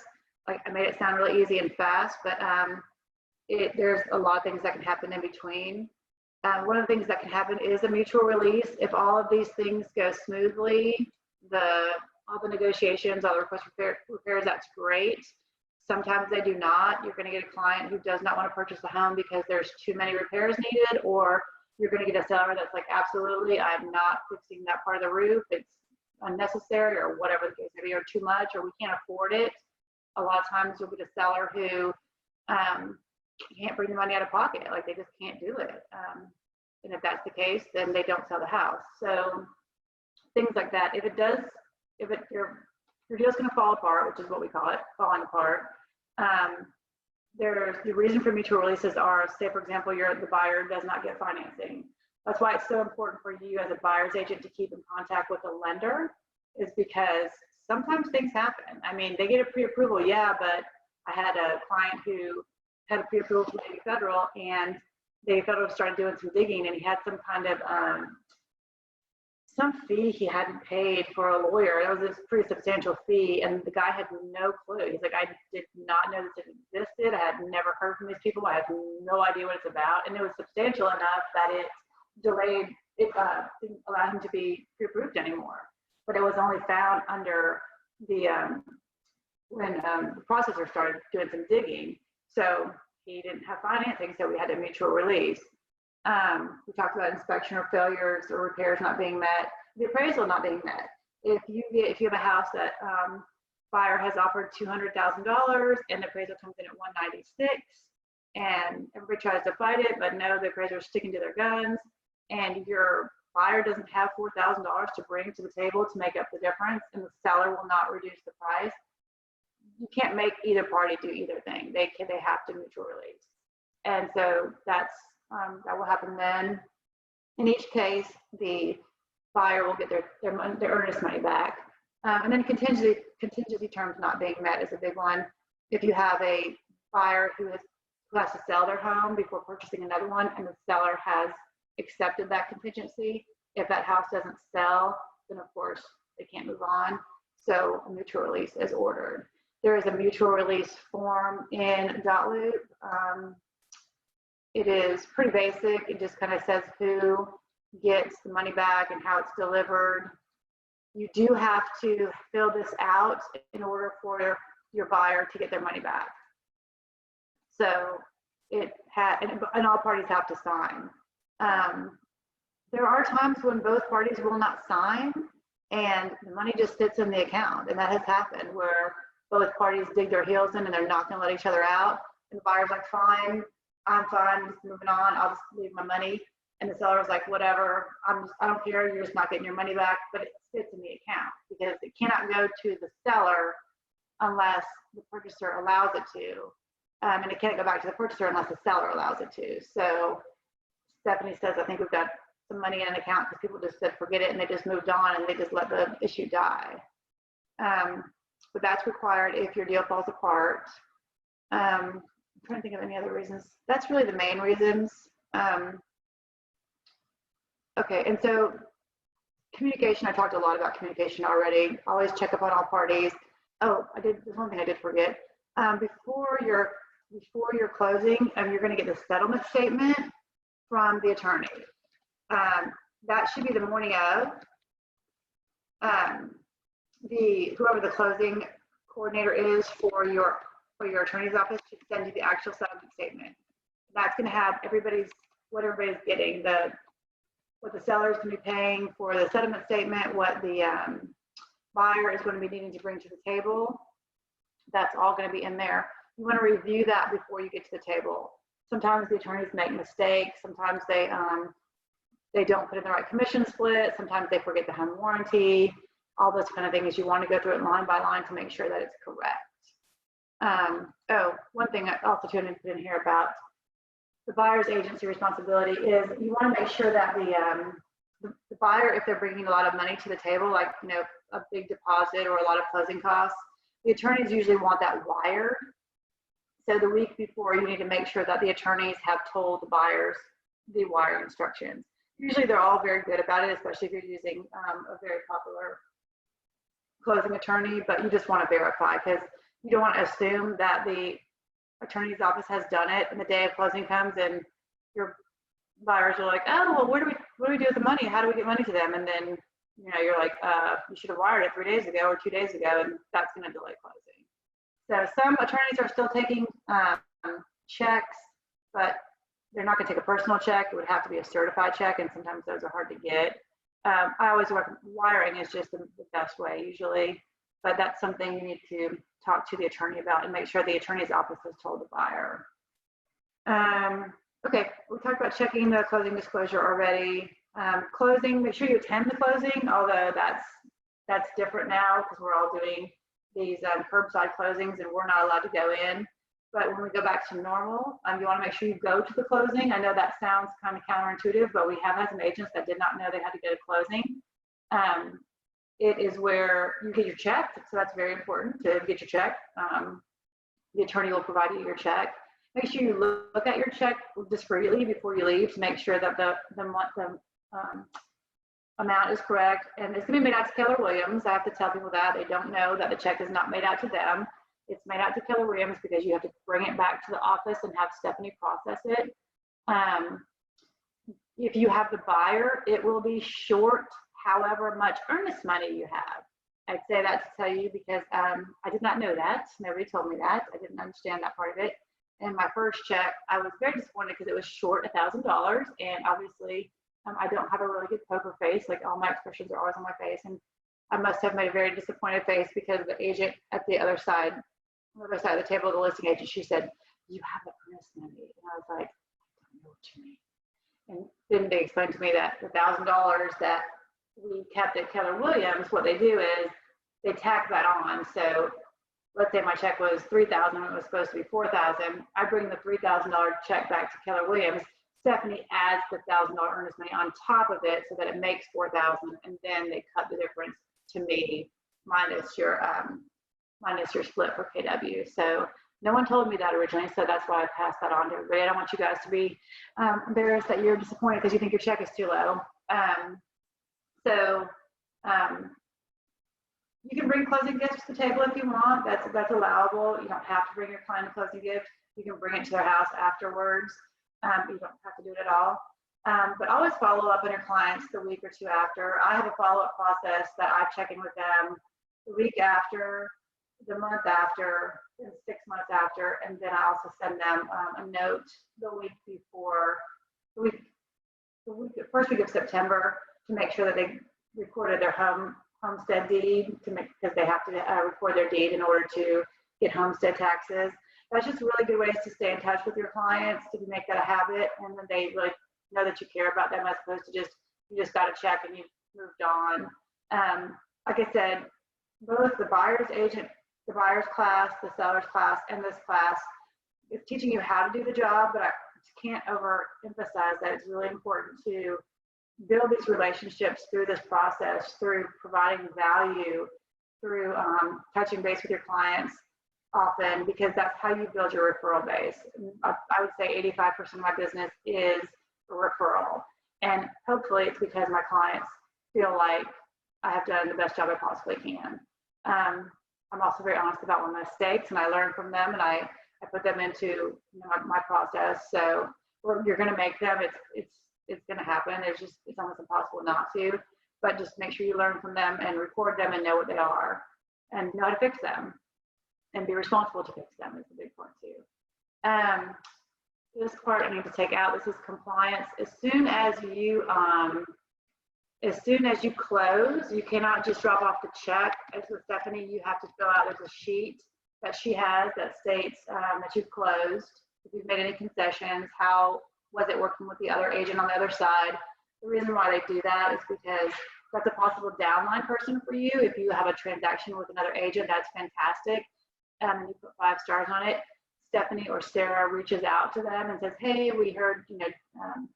Like I made it sound really easy and fast, but there's a lot of things that can happen in between. One of the things that can happen is a mutual release. If all of these things go smoothly, all the negotiations, all the request for repairs, that's great. Sometimes they do not. You're going to get a client who does not want to purchase the home because there's too many repairs needed, or you're going to get a seller that's like, absolutely, I'm not fixing that part of the roof. It's unnecessary, or whatever the case may be, or too much, or we can't afford it. A lot of times you'll get a seller who can't bring the money out of pocket, like they just can't do it. And if that's the case, then they don't sell the house. So things like that. If your deal's going to fall apart, which is what we call it, falling apart, there's the reason for mutual releases are, say for example, the buyer does not get financing. That's why it's so important for you as a buyer's agent to keep in contact with the lender, is because sometimes things happen. I mean, they get a pre-approval, yeah, but I had a client who had a pre-approval from Navy Federal, and Navy Federal started doing some digging, and he had some kind of some fee he hadn't paid for a lawyer. That was a pretty substantial fee, and the guy had no clue. He's like, I did not know this existed. I had never heard from these people. I have no idea what it's about, and it was substantial enough that it delayed. It didn't allow him to be pre-approved anymore. But it was only found under the when the processor started doing some digging. So he didn't have financing, so we had a mutual release. We talked about inspection or failures or repairs not being met, the appraisal not being met. If you have a house that buyer has offered $200,000 and the appraisal comes in at 196, and everybody tries to fight it, but no, the appraiser is sticking to their guns, and your buyer doesn't have $4,000 to bring to the table to make up the difference, and the seller will not reduce the price. You can't make either party do either thing. They have to mutual release. And so that's, that will happen then. In each case, the buyer will get their earnest money back. And then contingency terms not being met is a big one. If you have a buyer who has to sell their home before purchasing another one, and the seller has accepted that contingency, if that house doesn't sell, then of course they can't move on. So a mutual release is ordered. There is a mutual release form in .loop. It is pretty basic. It just kind of says who gets the money back and how it's delivered. You do have to fill this out in order for your buyer to get their money back. So it had, and all parties have to sign. There are times when both parties will not sign and the money just sits in the account. And that has happened where both parties dig their heels in and they're not gonna let each other out. And the buyer's like, fine, I'm fine, just moving on, I'll just leave my money. And the seller's like, whatever, I don't care, you're just not getting your money back, but it sits in the account because it cannot go to the seller unless the purchaser allows it to. And it can't go back to the purchaser unless the seller allows it to. So Stephanie says, I think we've got some money in an account because people just said, forget it, and they just moved on and they just let the issue die. But that's required if your deal falls apart. I'm trying to think of any other reasons. That's really the main reasons. Okay, and so communication, I talked a lot about communication already. Always check up on all parties. Oh, there's one thing I did forget. Before your closing, you're gonna get the settlement statement from the attorney. That should be the morning of. Whoever the closing coordinator is for your attorney's office should send you the actual settlement statement. That's gonna have what everybody's getting, what the seller is going to be paying for the settlement statement, what the buyer is going to be needing to bring to the table. That's all going to be in there. You want to review that before you get to the table. Sometimes the attorneys make mistakes. Sometimes they don't put in the right commission split. Sometimes they forget the home warranty. All those kind of things. You want to go through it line by line to make sure that it's correct. Oh, one thing I also put in here about the buyer's agency responsibility is you want to make sure that the buyer, if they're bringing a lot of money to the table, like, you know, a big deposit or a lot of closing costs, the attorneys usually want that wired. So the week before, you need to make sure that the attorneys have told the buyers the wire instructions. Usually they're all very good about it, especially if you're using a very popular closing attorney, but you just want to verify because you don't want to assume that the attorney's office has done it and the day of closing comes and your buyers are like, oh, well, what do we do with the money? How do we get money to them? And then, you know, you're like, you should have wired it 3 days ago or 2 days ago, and that's going to delay closing. So some attorneys are still taking checks, but they're not going to take a personal check. It would have to be a certified check, and sometimes those are hard to get. I always recommend wiring is just the best way usually, but that's something you need to talk to the attorney about and make sure the attorney's office has told the buyer. Okay, we talked about checking the closing disclosure already. Closing, make sure you attend the closing, although that's different now because we're all doing these curbside closings and we're not allowed to go in. But when we go back to normal, you want to make sure you go to the closing. I know that sounds kind of counterintuitive, but we have had some agents that did not know they had to go to closing. It is where you get your check, so that's very important to get your check. The attorney will provide you your check. Make sure you look at your check discreetly before you leave to make sure that the amount is correct. And it's going to be made out to Keller Williams. I have to tell people that. They don't know that the check is not made out to them. It's made out to Keller Williams because you have to bring it back to the office and have Stephanie process it. If you have the buyer, it will be short however much earnest money you have. I'd say that to tell you because I did not know that. Nobody told me that. I didn't understand that part of it. And my first check, I was very disappointed because it was short $1,000. And obviously, I don't have a really good poker face. Like all my expressions are always on my face. And I must have made a very disappointed face because the agent at the other side, on the other side of the table, the listing agent, she said, "You have the earnest money." And I was like, "I don't know what you mean." And then they explained to me that the $1,000 that we kept at Keller Williams, what they do is they tack that on. So let's say my check was $3,000 and it was supposed to be $4,000. I bring the $3,000 check back to Keller Williams. Stephanie adds the $1,000 earnest money on top of it so that it makes $4,000, and then they cut the difference to me minus your split for KW. So no one told me that originally, so that's why I passed that on to everybody. I don't want you guys to be embarrassed that you're disappointed because you think your check is too low. You can bring closing gifts to the table if you want. That's allowable. You don't have to bring your client a closing gift. You can bring it to their house afterwards. You don't have to do it at all. But always follow up on your clients the week or two after. I have a follow-up process that I check in with them the week after, the month after, and 6 months after, and then I also send them a note the week before, the first week of September, to make sure that they recorded their homestead deed, because they have to record their deed in order to get homestead taxes. That's just really good ways to stay in touch with your clients, to make that a habit, and then they really know that you care about them, as opposed to you just got a check and you moved on. Like I said, both the buyer's agent, the buyer's class, the seller's class, and this class is teaching you how to do the job, but I can't overemphasize that it's really important to build these relationships through this process, through providing value, through touching base with your clients often, because that's how you build your referral base. I would say 85% of my business is a referral, and hopefully it's because my clients feel like I have done the best job I possibly can. I'm also very honest about my mistakes, and I learn from them, and I put them into my process. So you're going to make them. It's going to happen. It's almost impossible not to. But just make sure you learn from them and record them and know what they are, and know how to fix them, and be responsible to fix them is a big part too. This part I need to take out. This is compliance. As soon as you close, you cannot just drop off the check. As with Stephanie, you have to fill out, there's a sheet that she has that states that you've closed, if you've made any concessions, how was it working with the other agent on the other side. The reason why they do that is because that's a possible downline person for you. If you have a transaction with another agent, that's fantastic. And you put 5 stars on it. Stephanie or Sarah reaches out to them and says, hey, we heard,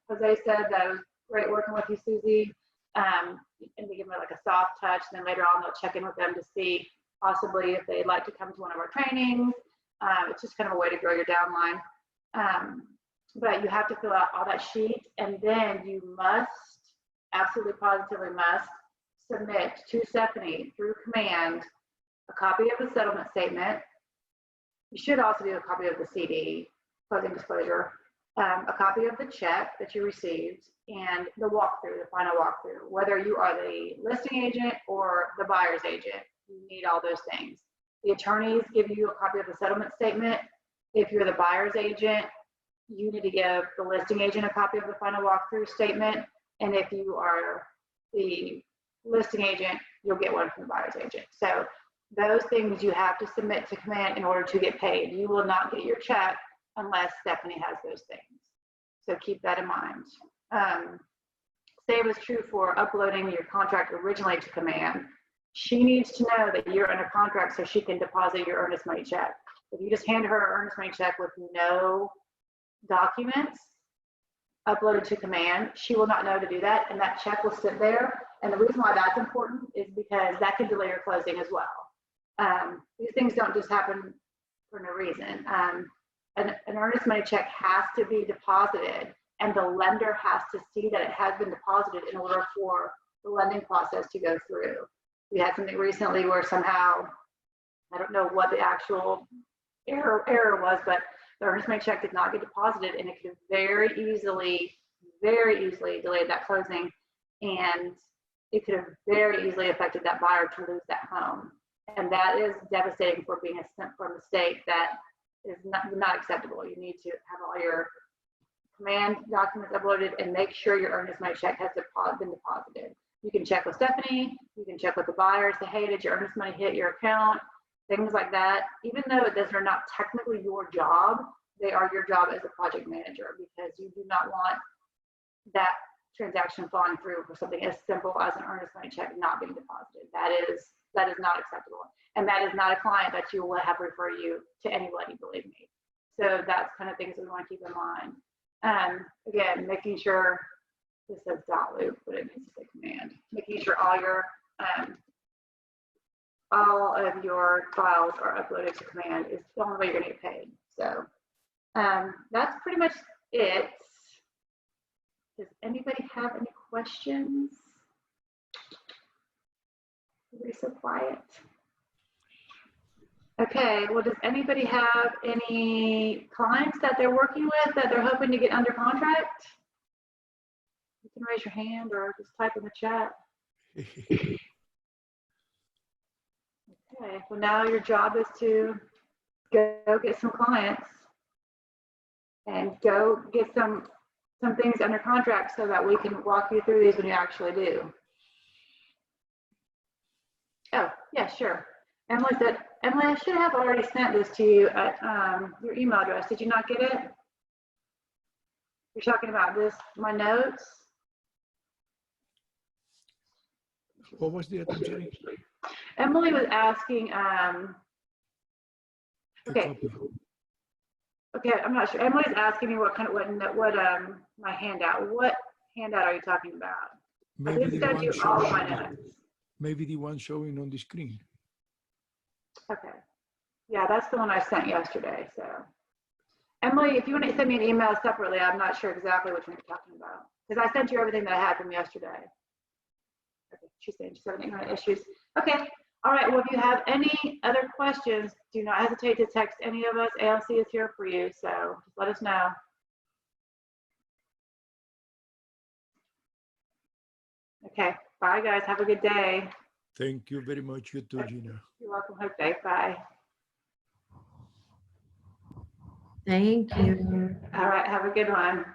Jose said that it was great working with you, Susie. And they give them like a soft touch. And then later on, they'll check in with them to see possibly if they'd like to come to one of our trainings. It's just kind of a way to grow your downline. But you have to fill out all that sheet, and then you must, absolutely positively must, submit to Stephanie through command a copy of the settlement statement. You should also do a copy of the CD, closing disclosure, a copy of the check that you received, and the walkthrough, the final walkthrough. Whether you are the listing agent or the buyer's agent, you need all those things. The attorneys give you a copy of the settlement statement. If you're the buyer's agent, you need to give the listing agent a copy of the final walkthrough statement. And if you are the listing agent, you'll get one from the buyer's agent. So those things you have to submit to command in order to get paid. You will not get your check unless Stephanie has those things. So keep that in mind. Same is true for uploading your contract originally to command. She needs to know that you're under contract so she can deposit your earnest money check. If you just hand her an earnest money check with no documents uploaded to command, she will not know to do that, and that check will sit there. And the reason why that's important is because that can delay your closing as well. These things don't just happen for no reason. An earnest money check has to be deposited, and the lender has to see that it has been deposited in order for the lending process to go through. We had something recently where somehow, I don't know what the actual error was, but the earnest money check did not get deposited, and it could have very easily delayed that closing, and it could have very easily affected that buyer to lose that home. And that is devastating for being for a mistake that is not acceptable. You need to have all your command documents uploaded and make sure your earnest money check has been deposited. You can check with Stephanie, you can check with the buyer, say, hey, did your earnest money hit your account? Things like that. Even though those are not technically your job, they are your job as a project manager, because you do not want that transaction falling through for something as simple as an earnest money check not being deposited. That is not acceptable. And that is not a client that you will have refer you to anybody, believe me. So that's kind of things we want to keep in mind. Again, making sure this says dot loop, but it needs to say command. Making sure all of your files are uploaded to command is the only way you're going to get paid. So that's pretty much it. Does anybody have any questions? We're so quiet. Okay, well, does anybody have any clients that they're working with that they're hoping to get under contract? You can raise your hand or just type in the chat. Okay, well, now your job is to go get some clients and go get some things under contract so that we can walk you through these when you actually do. Oh, yeah, sure. Emily said, Emily, I should have already sent this to you at your email address. Did you not get it? You're talking about this, my notes? What was the item, Jerry? Emily was asking, okay, I'm not sure. Emily's asking me what my handout. What handout are you talking about? Maybe I did send you all of my notes. Maybe the one showing on the screen. Okay. Yeah, that's the one I sent yesterday. So, Emily, if you want to send me an email separately, I'm not sure exactly which one you're talking about because I sent you everything that I had from yesterday. Okay, she's saying she's having internet issues. Okay. All right. Well, if you have any other questions, do not hesitate to text any of us. ALC is here for you. So just let us know. Okay. Bye, guys. Have a good day. Thank you very much. You too, Gina. You're welcome. Okay. Bye. Thank you. All right. Have a good one.